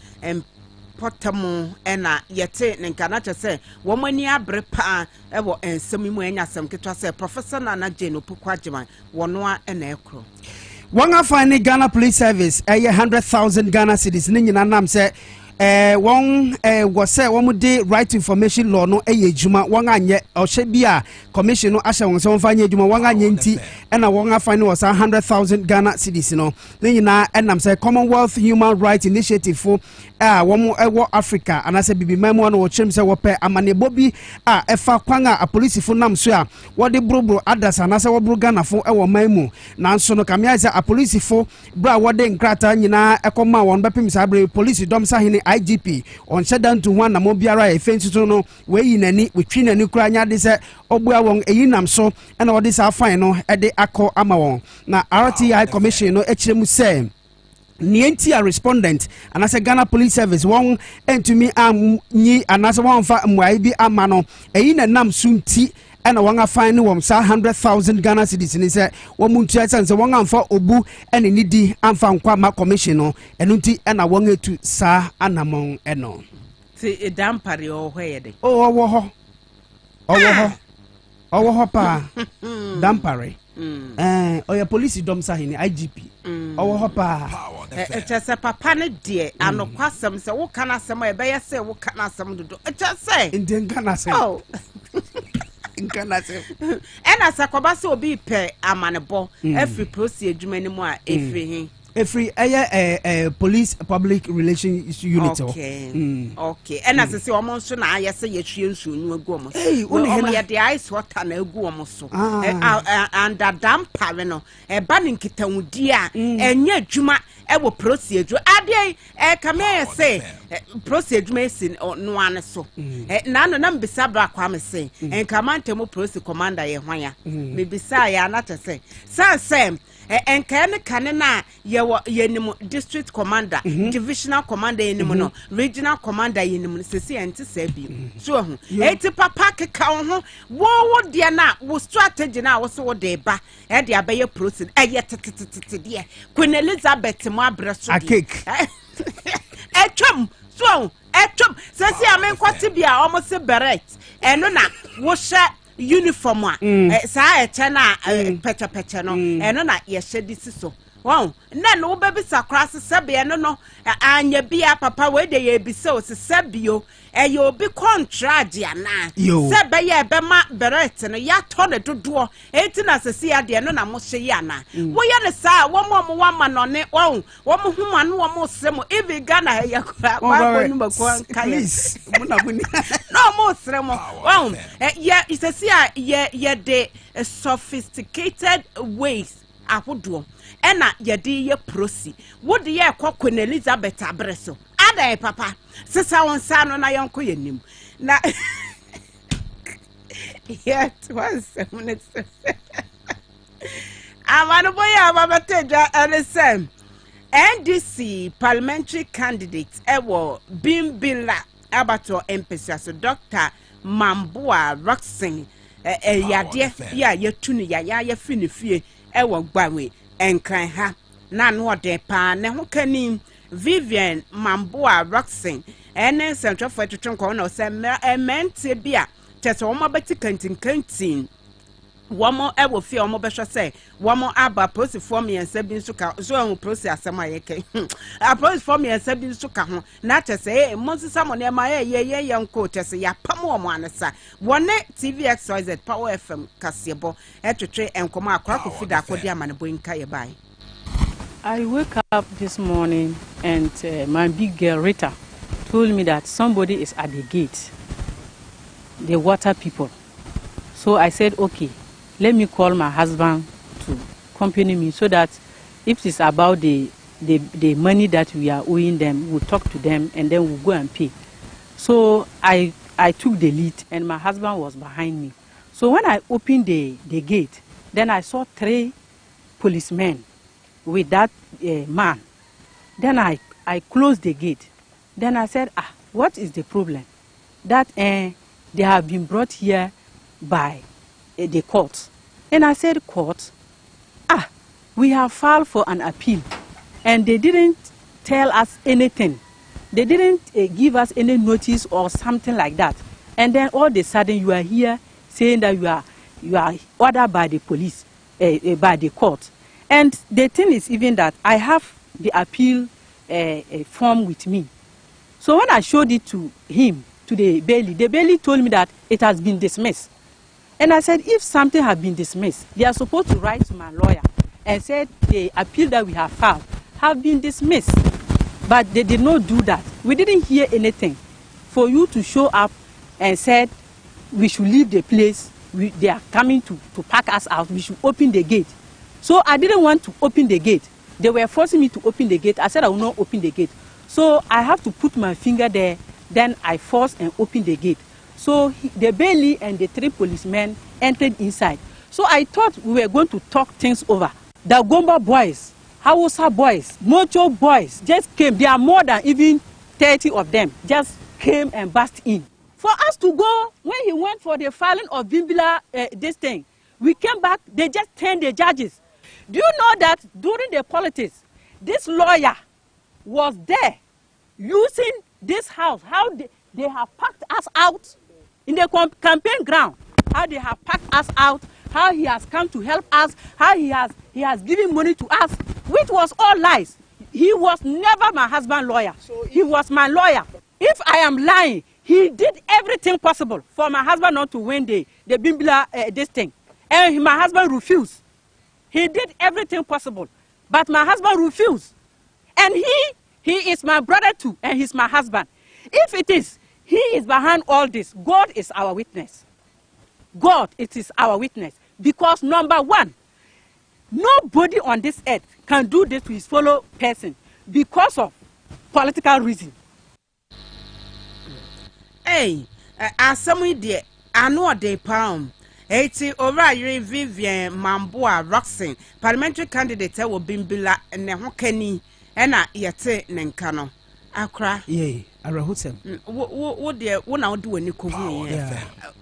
Potamo ena yete nenkana chese womani abre pa ewo ensemi mu enya sem ketwa se Professor Nana Jeno Pokwajiman wonoa ena ekro Wanga fine Ghana Police Service 100,000 Ghana cedis ni nyina nam se One was say one day right information law no juma one anye or shebia commission no asha won so fanye juma one anye nti and a one fine was 100,000 Ghana cedis no then na enam say Commonwealth Human Rights Initiative for one more Africa and I say bibi memo no chim say wo pe amane bobi efa kwanga a police fo nam so a wo de brobro adas and I say wo bro Ghana fo e wo manmu nanso no kamia say a police fo bra wo de nkrata nyina ekoma won bepim sabre police dom sa hene IGP on shut down to one na mo biara e fensi to no we yinani we twinani kura nya de se obua won eyinam so na wo de sa fine no e de akọ ama won na RTI commission no echiremu say nienti a respondent and as a Ghana Police Service one and to me nyi anasa one fa mwai bi ama no eyina nam sunti and a wanga fine wom sa 100,000 Ghana cedis ni se wo muntu asan se wanga amfa obu ene nidi amfa nkwa ma commission no enunti na wanga tu sa anamon eno ti dampare o hwede owo ho pa dampare oya police dom sa hini IGP owo ho pa echese papa ne de anokwasem se wo kana asem e be yese wo kana asem dodo echese nden kana asem inkanase ena sakoba se obi pe amanebo every procedure adwuma ni mu a efri police public relations unit okay ena se omo so na ayese yetwie nsu onu agu omo omo ye de ice water na agu omo so and dam pare no e ba ne nkitawudi a enye adwuma e wo procedure ade kame say procedure esi no ane so na no na mbisa bra kwa me say enkamantemo procedure commander ye hwan me bisa ya na te say enkane kane na yenim district commander divisional commander yenim no regional commander yenim sesi enti sabi so ho eti papa keka ho wo de na wo strategy na wo so wo de ba e de abaye process tetete de Queen Elizabeth mo abreso etwam so etwam sesi amenkwati bia omo beret eno na wo hye uniform sa eche na pecha no eno na ye hye so wow na no baby sakra sebe eno no anya bia papa we de ye bise o sebio ye obi contract ya na sebe ye be ma beret no ya to ne dodo enti na sese ya de no na mo hye ya na wo ye ne sa wo mo ma no ne wo mo huma no wo mo semo even Ghana ya kwa ko nu makwa please muna buni no mo semo wow ye sese ya ye de sophisticated ways ahodo ena yede ye prosi wode ye kwa Queen Elizabeth abreso ada papa sesa won sa no na yonko yenim na yet was minutes amano boya babateja LSM NDC parliamentary candidate ewo Bimbila abato MPC so Dr. Mambua Roxing yade ya yetuni ya finifie ewo gbawe enkran ha na no de pa ne ho kanim Vivian Mambua Roxing ene central for twetwenko na se mente bia tese wo mabati kantin womo ewo fie omo behwe se womo aba process form yensa bi nso ka so an process asem ayeke a process form yensa bi nso ka ho na tese monsisa mo ne ma ye nko tese ya pam omo anesa wone TVXYZ Power FM Kasiebo etwetwe enkomo akora ko fida akodi amane boinka ye bai. I woke up this morning and my big girl Rita told me that somebody is at the gate, the water people. So I said, okay, let me call my husband to accompany me so that if it's about the money that we are owing them, we'll talk to them and then we'll go and pay. So I took the lead and my husband was behind me. So when I opened the gate, then I saw 3 policemen with that man. Then I closed the gate. Then I said, what is the problem? That they have been brought here by the court. And I said, court? We have filed for an appeal. And they didn't tell us anything. They didn't give us any notice or something like that. And then all of a sudden you are here saying that you are ordered by the police, by the court. And the thing is even that I have the appeal form with me. So when I showed it to him, to the Bailey told me that it has been dismissed. And I said, if something has been dismissed, they are supposed to write to my lawyer and said the appeal that we have filed have been dismissed. But they did not do that. We didn't hear anything. For you to show up and said we should leave the place, they are coming to pack us out, we should open the gate. So I didn't want to open the gate. They were forcing me to open the gate. I said I will not open the gate. So I have to put my finger there, then I forced and opened the gate. So the Bailey and the 3 policemen entered inside. So I thought we were going to talk things over. The Gomba boys, Hausa boys, Mocho boys just came. There are more than even 30 of them just came and burst in. For us to go, when he went for the filing of Bimbila, this thing, we came back, they just turned the judges. Do you know that during the politics, this lawyer was there using this house, how they have packed us out in the campaign ground, how they have packed us out, how he has come to help us, how he has given money to us, which was all lies. He was never my husband's lawyer. He was my lawyer. If I am lying, he did everything possible for my husband not to win the Bimbila this thing. And my husband refused. He did everything possible. But my husband refused. And he is my brother too, and he's my husband. If it is, he is behind all this. God is our witness. God, it is our witness. Because number one, nobody on this earth can do this to his fellow person because of political reason. Hey, asɛm yi ano ɔde pam. Eti Ora Vivian Mamboa Roxin, parliamentary candidate wɔ Bimbila ne ho kani ɛna yɛte ne nka no. Akra. Yey, arahutem. Wo de wo na wo de wani ko hu yɛ.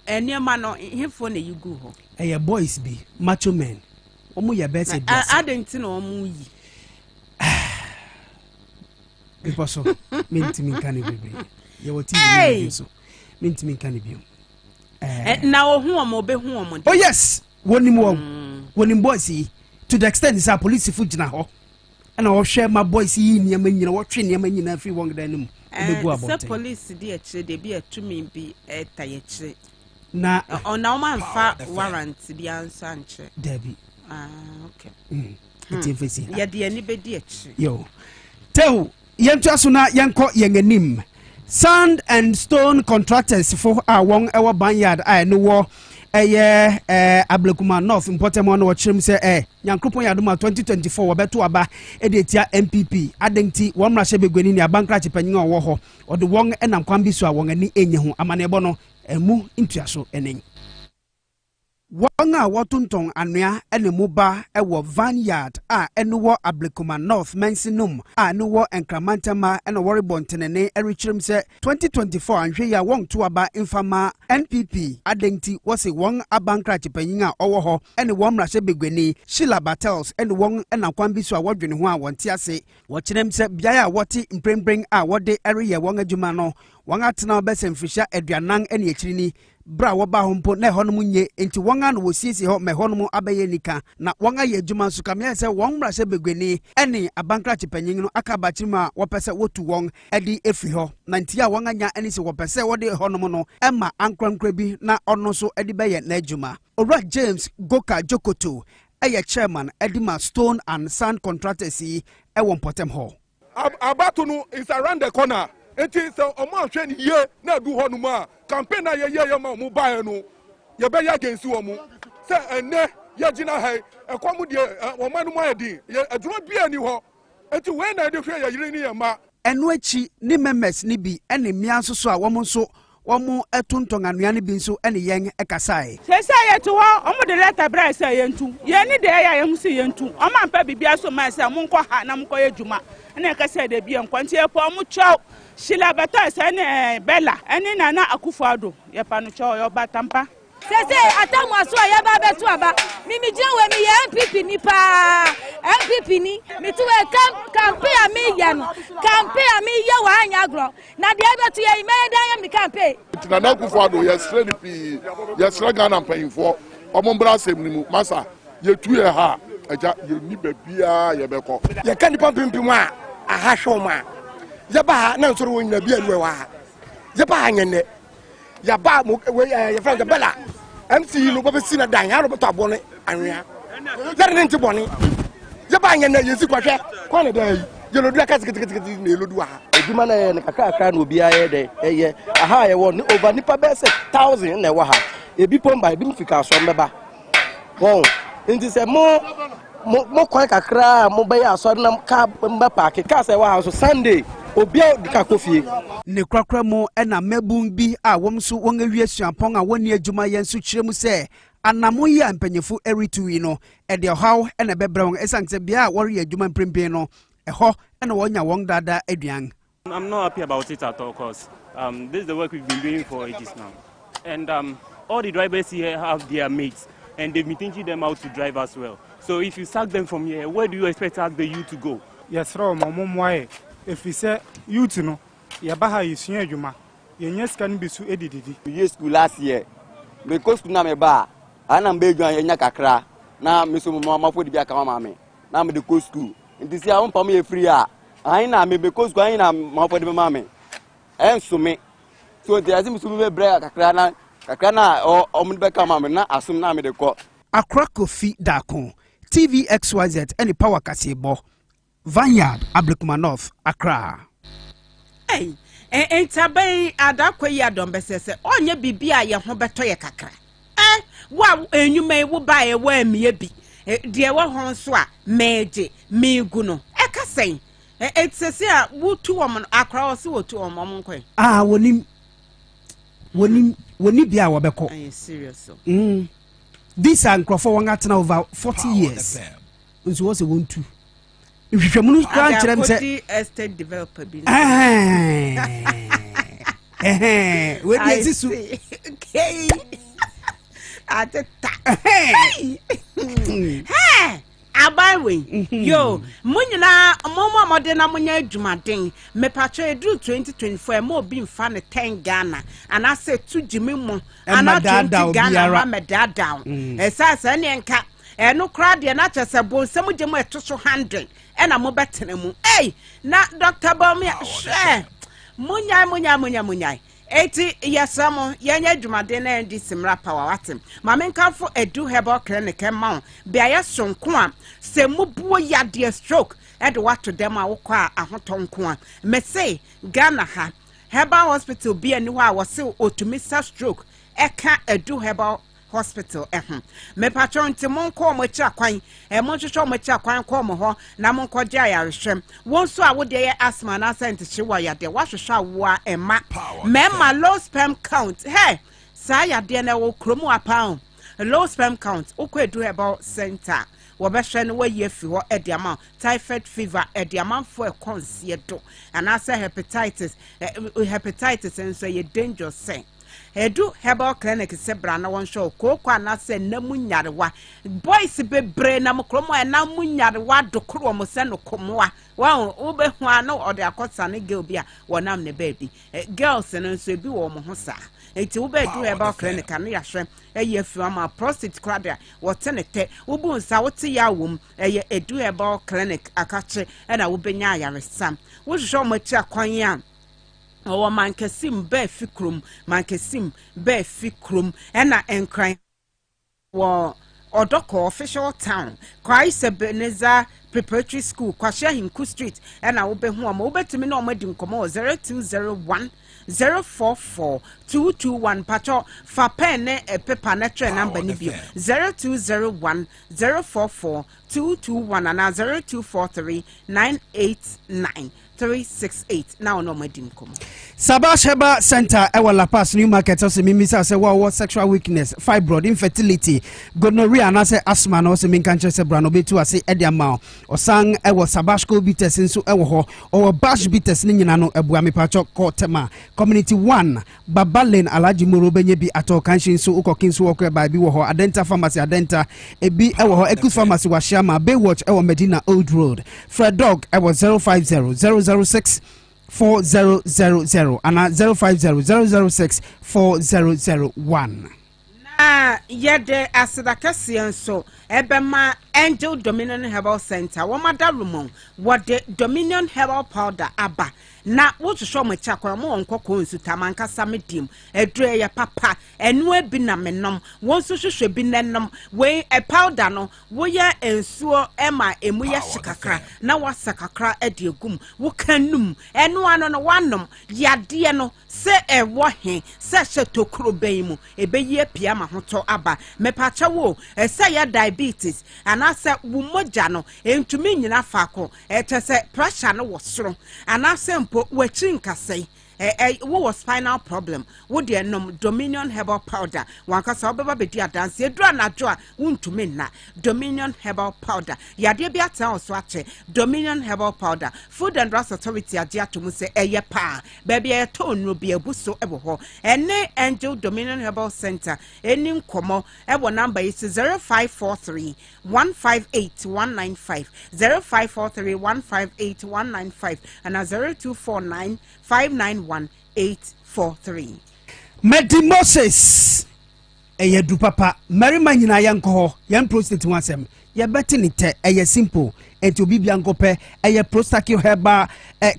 Eniema no hefo na yigu ho. Ɛyɛ boys bi, macho men. Omo yɛ best at this. Adenti na omo yi. Because so mentimi kan bebre. Ye wo TV so. Mentimi kan bi. Na wo hu omo be hu omo. Oh yes, wonim boys yi to the extent is police fu gina ho. And I share my boys yi niam nyina wo twe niam nyina fi won dan nim. Ebegu abonte. Se police di akire de bi atumi bi etayekire. Na ona o man fa warrant bi anso anche. Debi. Okay. Eti fesi. Ya de ani be di akire. Yo. Tew, yentu aso na yenko yenganim. Sand and stone contractors for won ewa banyard no wo Ablekuma North important one wo chim say Nyankopon yadoma 2024 wo beto aba edetia MPP adenti wo mrahye begwani ni abankra chepanyin wo ho ode won enam kwan bi so a won ani enye ho amane bo no emu ntuaso enen Wanga watunton anua ene muba ewo Vineyard ene wo Ablekuma North mensinum ene wo enkramantama ene woribontenene erichirim se 2024 anhwe ya won to aba infama NPP adenti wose won abankra chepanyin a owo ho ene wo mrahye begwani Sheila Battles ene won enakwan bi so a wodwene ho a wonte ase wo kirem se bia a wote mprembren a wode eriye won adwuma no won atena obesemfisha aduanan ene ekirini bra wo ba hompo na honom nye enti won an wo siesie ho me honom abaye nika na won aye adwuma nso kamia se won mra se begwani ene abankra chepanyin no aka bachima wo pese wotu won edi efi ho na nti a won anya ene se wo pese wode honom no ema ankrankra bi na ono so edi beye na adwuma Ora James Goka Jokoto chairman Edima Stone and Sand Contractors won Potem Hall. Abatunu is around the corner. It is a mountain year, na do honuma. Campaign a year, mu buy no. You be against you. Say, and ne, Yajina hay, a commodia, or Manuadi, a drop be any ho. And to when I declare Yrini ma. And which ni members ni bi, any mianso so a woman so. Omo etuntong anuane bi nso ene yen ekasai se say to ho omo de letter bra say yentu ye ni de ya ye mu se yentu omo ampa bibia so ma say mo nkọ ha na mo kọ yedwuma ene ekasa de bi enkwanti e po omo chow Sheila Battles ene Bella ene Nana Akufo-Addo ye pa no chow yo batampa se atamu aso ya ba betu aba mimi jewe mi ye MPP ni pa MPP ni mi tuwe campaign mi ya no campaign mi ye wa anya agro na de betu ye me dan ya mi campaign Nana Akufo-Addo yes ready pi yes Ghana paying for omo bra sem ni mu masa ye tu ye ha aja ye ni bebia ye beko ye kan pam pim a ahahwo ma yaba na nsoro won na bia nu wa yaba anyene yaba mo your friend the bella MC no baba si na dan ha ro beto abone anwea na re nti bone yaba anyene yesi kwahwe kwa na dai yelodu aka tikiti na elodu ha eduma na ne kakaka na obi aye de eye aha ye won over nipa be 1000 na wa ha ebi pomba ebi mfika so mbeba won nti se mo kwan kakra mo be ya so na ka mba park ka se wa ha so Sunday obi dika kofie ne kwakra mo na mabun bi a wom so won awie suapon a woni adwuma yen so kyeremu se anamo yi ampanyefu eritui no e de haw na bebra won esanse bia wori adwuma mprempen no eho na wonya won dada aduan. I'm not happy about it at all because this is the work we've been doing for ages now, and all the drivers here have their mates and they've been teaching them how to drive as well. So if you sack them from here, where do you expect the youth to go? Yes, from Momwaye. If we say youth no, Yabaha is here, Juma. Yes, can be so edited. We school last year because to na me ba ana mbe gwan yenya kakra na me so mama fo di bia ka mama me na me de go school nti si a won pam ye free a ayin na me because go ayin na mama fo di mama me enso me so there is me so me break kakra na o me be ka mama na asum na me de ko Accra Kofi Dakon TVXYZ any power Kasiebo Vineyard Ablekuma Accra. Hey, entabai adakwa yi adombesese onye bibia ye ho beto ye kakra. Wa enyume wo ba ye wa mie bi. De wo ho nso a meje migu no. Ekasen. Etsese a wutu wo no Accra o se wotu wo mo nkwe. Woni bia wo beko. Are you serious? This and Crawford won atena over 40 years. Nso wo se won tu. Ihwehwemu no kan kyerem se estate developer bi. We dey sisu. Okay. Ateta. Hey. Abawe. Yo, munyina momo mode na munya adwumaden. Me patro edu 2024 mo bi mfa ne 10 Ghana. Ana se tu jimi mo. Ana 20 Ghana ma me da down. Esasa ne nka no crowd de na chese bon se mu jemu eto so 100 na mo betene mu. Hey, na Dr. Bomi share. Munya. Eti yesamo yenya adwumade na ndi simra power watem ma menkafo edu herbal clinic ma bia yesonko a se mubuo yade stroke e de wato dem a wokọ a ahotonko a me say Ghana ha herbal hospital bia ni ho a wose otumisa stroke eka edu herbal hospital me patron nti monko mo kira kwan mo hwehwe mo kira kwan ko mo ho na monko gya yarehwem won so a wo de ye asthma na sent chiwa ya de wa hwehwe awoa ema mema low sperm count hey sa ya de na wo kromu apa low sperm count ukwedu herbal center wo be hwe no waye fi ho ediama typhoid fever ediama for konsie do ana say hepatitis nso ye dangerous say Edu herbal clinic se bra na won show kokwa na se namu nyarewa boys bebre na mkromo e namu nyarewa dokro mo se no komoa wa ube hu ano ode akosa ne girl bia wonam ne baby girls no so bi wo mo ho sa enti ube edu herbal clinic anu ya hwe eye fiama prostate crowd wote ne te ubu nsa wote ya wom eye edu herbal clinic akache na ubenya ayaresam wo hwo mo chi akwan ya owo mankesim be fikrum ena enkran wo odoko official town Christ Ebenezer Preparatory School Kwashia Hinku Street ena wo be hu ama wo betimi na omadi nkomo 0201 044 221 pacho fa pen ne paper na tre number ni bio 0201 044 221 and 0243 989 368 now no madim kom Sabasheba Center ewa La Paz New Market also mimisa se wa sexual weakness fibroid infertility gonorrhea na se asthma na se minkanche se brano betu ase ediama osang ewa Sabashko bites nso ewo ho o bash bites ni nyina no ebua mepacho kotema community 1 Babalen Alaji Moro benye bi ato kanshin so ukokinso wokwe ba bi wo ho Adenta pharmacy Adenta ebi ewo ho Ekus pharmacy wa Shama Baywatch ewo Medina Old Road Fred Dog ewo 050 006 4000 and 050 006 4001. yede aseda kese nso ebema Angel Dominion Herbal Center womada rumon wode Dominion Herbal Powder aba na wohwehwe mo chakwa mo onkoko nsu tamanka samedim edre ya papa enu ebi na menom wonso hwehwe bi nenom we e powder no wo ya ensuo ema emu ya shikakra na wasakakra ede egum wo kanum enu ano no wanom yade no se ewo he se shetokro beimu ebeyi pia ma hoto aba mepacha wo se ya diabetes anase wo moja no entumi nyina faako etese pressure no wo soro anase waching kasei what spinal problem would you nom Dominion Herbal Powder wankasa obeba bedi adanse edura na joa wuntumi na Dominion Herbal Powder yade bia ta oswache Dominion Herbal Powder Food and Drugs Authority ade atomu se eye pa baby e to no bia buso ebo ho ene Angel Dominion Herbal Center eni nkomo ebo number is 0543 158 195 0543 158 195 and 0249 591843. Medi Moses eyedu papa marima nyina yanko yan prostate wansem ye beti ni te eye simple enti obi biankope eye prostate herbal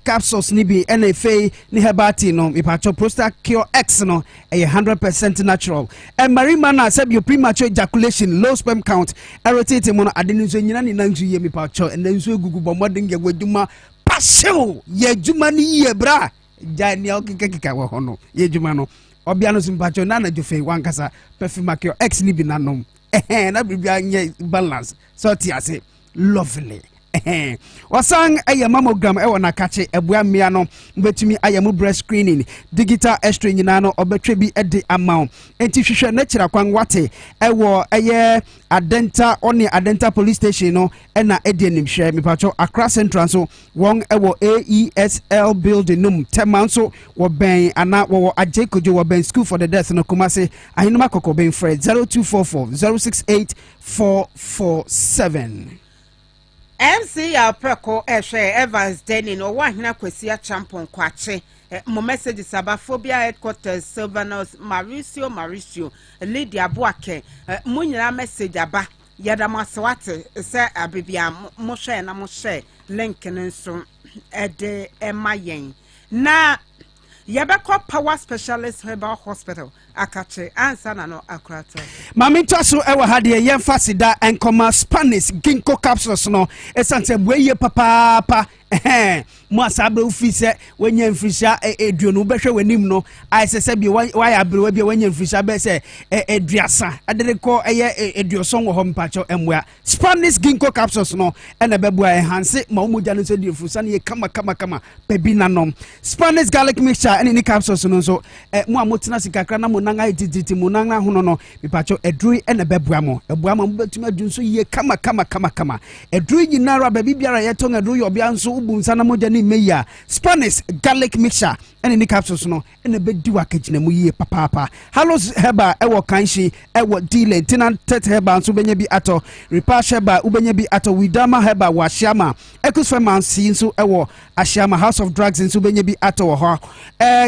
capsules ni bi na efei ni herbal tea no ipacho prostate X no eye 100% natural marima na sabi premature ejaculation low sperm count irritate mo no adeni so nyina ni nanzu ye mipacho and nzu egugu bomodin ye waduma paseo ye juma ni ye bra jani okekeka wo hono ye juma no obia no simpacho na na jofe wankasa perfume X ni bi nanom na bibia nye balance so ti ase lovely wasang aya mammogram e wona kache ebua mmea no betumi ayamu breast screening digital x-ray nyina no obetwe bi ede amount enti hwehwe na kira kwan wate ewo eye adenta police station no na ede nimhwe mipacho Accra Central so won ewo AESL building num temanso wo ben ana wo ajekojo wo ben school for the deaf no Kumase ahinuma kokoben Fred 0244 068 447 MC Preko Eshe Evans Denny no wahina kwesi champion kwache mo message sabaphobia headquarters Silvanus Mauricio Lydia Boake munyira message aba yada maswate se abibia mo share na mo share link nso ede emayen na yabeko power specialist herbal hospital akache ansa na no akrata mami twaso ewa hade yemfa sida enkoma Spanish ginkgo capsules no esante bueye papa mo asabre ofise wenya mfrisha eduonu behwe wanim no aisese bi waya abre bi wenya mfrisha be se eduasa adereko eye eduoson wo hompacho emwa Spanish ginkgo capsules no ena bebu enhance ma omoja no se diefusa ne kama pebi nanom Spanish garlic mixture eni capsules no so mo amotena sikakra na nanga ititi munanga hono no mipacho edru ena bebua mo betuma dunso ye kama edru nyinara ba bibiara yeton edru yo bia nso ubunsa na moja ni meya Spanish garlic mixture ene ni capsules no ena bedi wakagina mu ye papa Halos Heba ewo kanshi ewo dile tenant Heba nso benya bi ato Repash Heba ubenya bi ato Widama Heba wa Shiama Ecus Pharmacy nso ewo Ashiama House of Drugs nso benya bi ato ho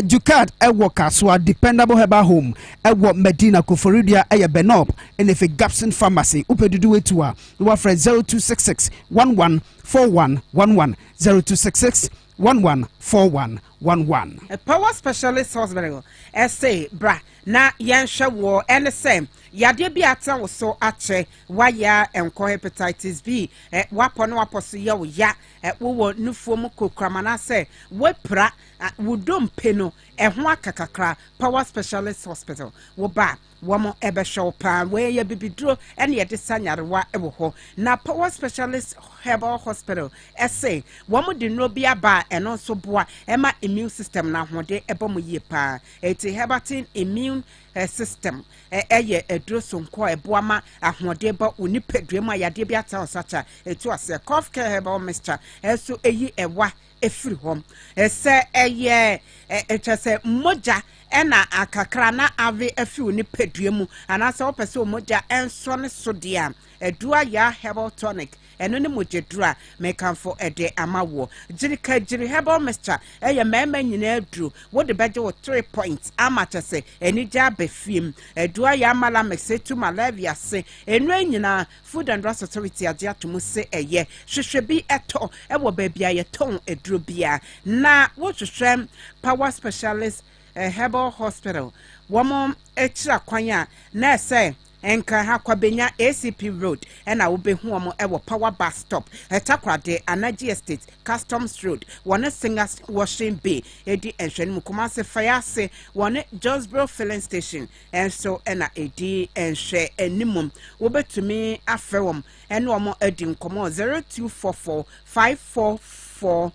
Ducat ewo Kaswa Dependable Heba Home ewo Medina Koforidia eye Benop enefe Gapson Pharmacy upedudu wetua wa Fred 0266 114111 0266 114111 a power specialist hospital say bra na yansha wo nsm yade bi ata wo so ache waya enko hepatitis B wapo no waposo ya wo ya wo nufuom kokra na se wepra wudom peno ho akakakra power specialist hospital wo ba womo ebe show pa we ye bibidro ene ye de sanyarewa ewo ho na power specialist herbal hospital say womo de no bia ba eno so boa ema immune system na hode ebo mo ye pa eti herbatin immune system eye edroso nko eboama ahode ba onipadua yade bia ta osacha etu ase cough care herbal mixture eso eyi ewa efiri hom ese eye etwese moja ena akakra na ave afi onipadua mu anase opese moja enso ne so dia edua ya herbal tonic eno ne mojedru a mekanfo ede amawo jiri herbal mixture eye mema nyina aduru wo de beje wo 3 points ama chese eni ja befiem edua ya mala mesetu malaria se enu nyina food and drugs authority age atomu se eye hwehwe bi eto ewo ba bia ye ton eduru bia na wo hwehwe power specialist herbal hospital womo echira kwanya na say enka ha kwabenya ACP road ena wo behu omo ewo power bus stop etakwade Anaji estate customs road wona singers washing bay edi enhwene mu Kumasi fire se wona Josboro filling station enso ena edi enhwe animum wo betumi afewom ena omo edi nkomo 0244 544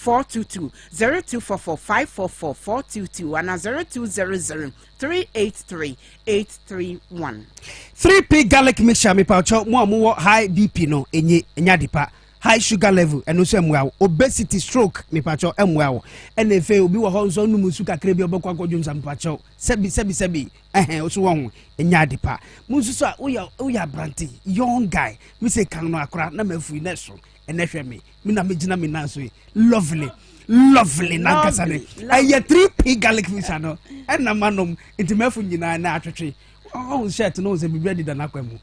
422 0244 544 422 and 0200 383 831. 3P garlic mixture me paucho mo high BP no enye dipa high sugar level and also emwa obesity stroke me paucho emwa and efe obi wo ho nso nu musu kakra bi obekwa godwum sam paucho sebi oso won enya dipa musu so uya branty young guy we say kan no akra na mafu na so enehwe me na megina me na so lovely nankasa ne aye 3P garlic mixture no na manom intimafu nyina na atwetwe oh shirt no ze be ready than akwemu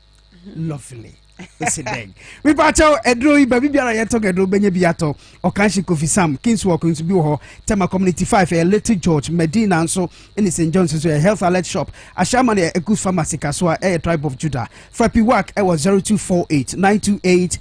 lovely Sideng. We pacho edro iba bibiara yeto edro benye biato okanshi Kofi Sam Kingswalk nso bi ho Tema Community 5 Little George Medina nso in St John's so a health alert shop Ashama a good pharmacy kaswa a tribe of Judah Frappy work was 0248 928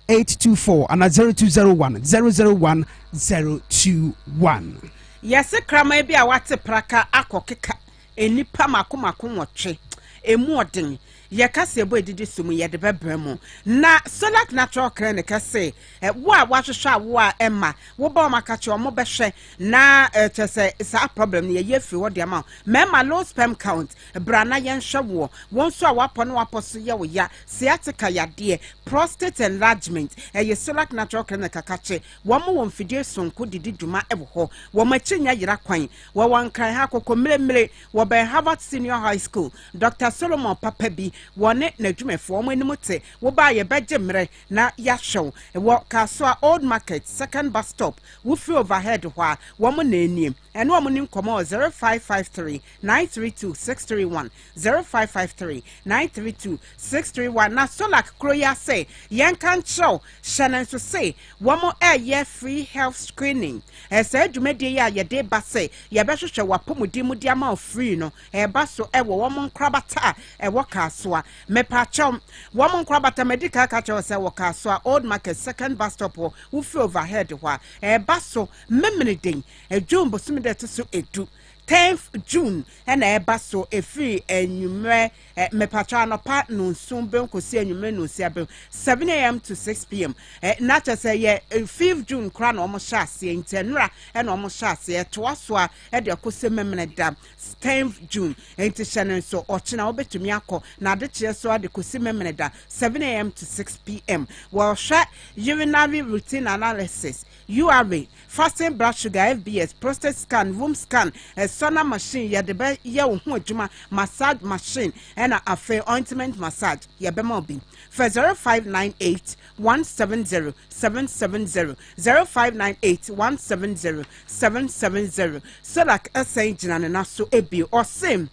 824 and 0201 001 021. Yes, krama bi a wate praka akokeka enipa makomako nwotwe emu odin ye Kasiebo edidi sumu ye de bebremu na Solak natural clinic say wo a wahwehwe wo a emma wo ba makache omo behwe na tese sa problem ye yefi wo de ama mema low sperm count brana ye nhwe wo wonso a wapo no waposo ye wo ya sciatica yade prostate enlargement ye Solak natural clinic akache wo mo won fidie sonko didi dwuma ebo ho wo machinya yira kwan wo wankran ha kokomremre wo Ben Harvard Senior High School Dr. Solomon Papa bi wone na dwumefo mo animu te wo ba ye beje mre na ya hwew wo Kaswa Old Market second bus stop wo free overhead hwa wo mo na anim ene wo mo nim komo 0553 932 631 0553 932 631 na Solak kroya say yen kan show shanan so say wo mo ye free health screening esa dwumade ya ye de ba say ye be hwehwe wapomudi mudi ama free no e ba so e wo mo nkrabata e wo Kaswa mepachom woman krabata medical kacho se wo Kaswa Old Market second bus stop wo free overhead hwa e baso memnedin e jumbo sumide to so edu 10th June and a basso a free and you may mepatrano part no soon ben kosi anwumre no siabem 7 a.m. to 6 p.m. Not to say 5th June crown almost shasi in tenra and almost shasi to aswa at the kosi memene dam 10th June into Shannon so ochina obe to miako na de so the kosi memene da 7 a.m. to 6 p.m. Well shot urinary routine analysis URA fasting blood sugar FBS prostate scan womb scan sonar machine ya de be ye wo hu adwuma massage machine and a fair ointment massage ya be mo bi for 0598 170 770 0598 170 770 so like asay jina na so ebi or same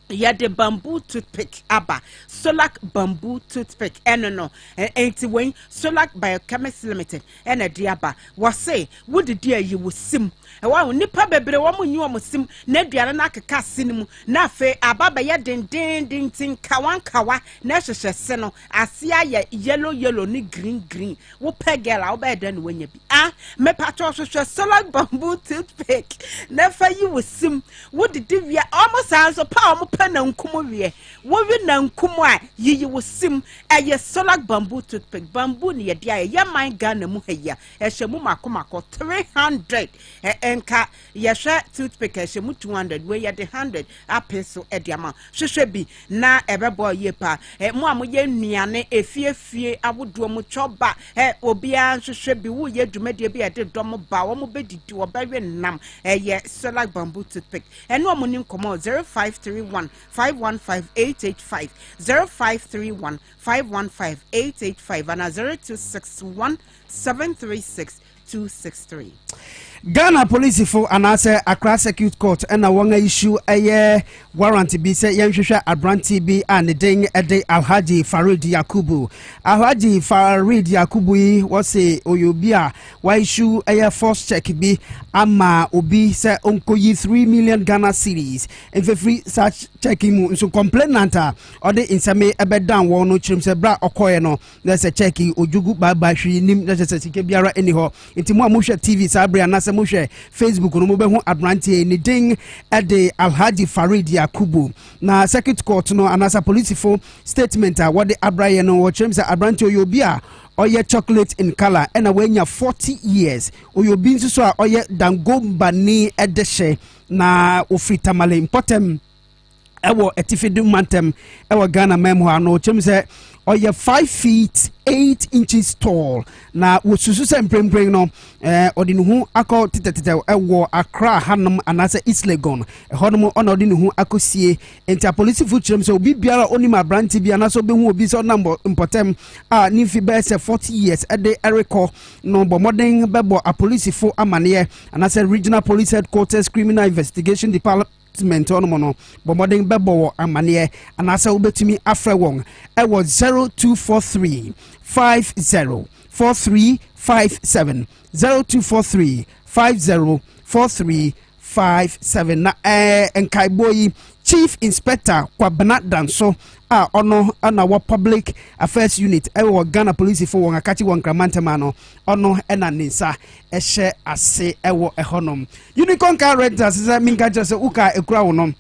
ya de bamboo toothpick aba Solak bamboo toothpick no enti wen Solak Biochemistry Limited ena diaba was say would the you will sim e wa nipa bebre wo munyi wo sim na aduane na akeka sinimu na afe ababa ya den tin kawa na hwehwe se no asia ya yellow ni green wo pegela wo be dan wanya bi me pato hwehwe Solak bamboo toothpick na fa you will sim would the via almost answer power na nkumu wie wo wi na nkumu a yiyi wo sim eye Solak bamboo toothpick bamboo ne ye dia ye man Ghana mu heya ehwemu makomako 300 enka ye hwe toothpick ehwemu 200 we ye de 100 apeso ediama hwehwe bi na ebebo ye pa mu am ye nuane efie awodo mu choba obia hwehwe bi wo ye dwumade bi ede dom ba wo mo bedidi wo ba we nam eye Solak bamboo toothpick eno mo nim komo 0531 0531-515-885, 0531-515-885, and 0261-736-263. Ghana police for anase Accra Circuit Court and a wanga issue a warrant be say yanhwehwe abranti bi and den ede Alhaji Farid Yakubu. Alhaji Farid Yakubu was say oyobia why issue a force check bi ama obi say onkoyi 3 million Ghana cedis and for free such checking so complainant or the insame ebe down one no chim say bra okoye no there's a checking ojugu baba hwi nim na sese sike biara anyho intimo amuhwe TV sabre anase muhwe Facebook no mobehu abranti ni ding ede Alhaji Farid Yakubu na circuit court no anasa police for statement what the abraye no chim say abranti oyobia oye chocolate in color and awenya 40 years oyobi nso so oye dangomba ni edehye na ofrita male important ewo etifidi mantem ewo Ghana memo ano chem se oye 5 feet 8 inches tall na wosusu se mpremprem no odinuhu akọ titete ewo Accra Hanum anase East Legon honum ona odinuhu akosie enti police fu chem se obi biara onima branti bia na so behu obi so number important ni fi be se 40 years ede eriko no bo modern bebo a police fu amane anase regional police headquarters criminal investigation department mono bomoding bebo amane anasa ubetumi afre won e was 0243 504357 0243 504357 na enkaiboyi Chief Inspector Kwabena Danso ono ana wa public affairs unit ewo Ghana police for won akachi won kramantema no ono ena ninsa ehye ase ewo ehonom unicorn car renters is minka jose uka ekura wonom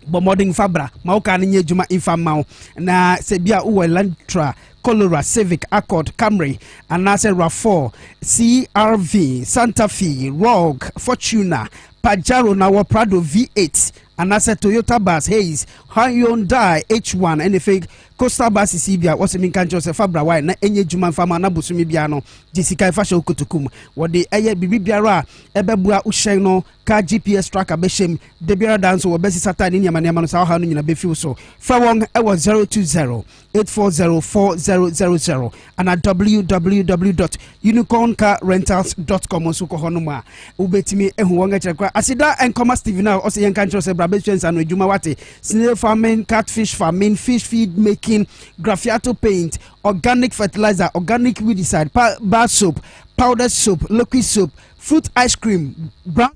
bomoding fabra ma uka nye juma infama na sebia uwe Lantra Cholera Civic Accord Camry anase RAV4 CRV Santa Fe Rogue Fortuna Pajero na wa Prado V8 anase Toyota Bus Hayes Hyundai H1 and fake Costa Bus Sibia was minka Joseph Fabra why na enye juma fama na busumi bia no Jessica fashion kotukum wode eye bibi biara ebebua uhyen no ka GPS tracker beshem de biara dance wo besi satani nyama nyama no sa ha no nyina befi so fa won e was 020-840-4000 and at www.unicorncarrentals.com so ko hono ma ubetimi ehu won ga asida enkoma Steve now o se yenka Joseph Bra beshen anu ejuma wate snail farming, catfish farming, fish feed making, graffiato paint, organic fertilizer, organic weedicide, bar soap, powder soap, liquid soap, fruit ice cream, brown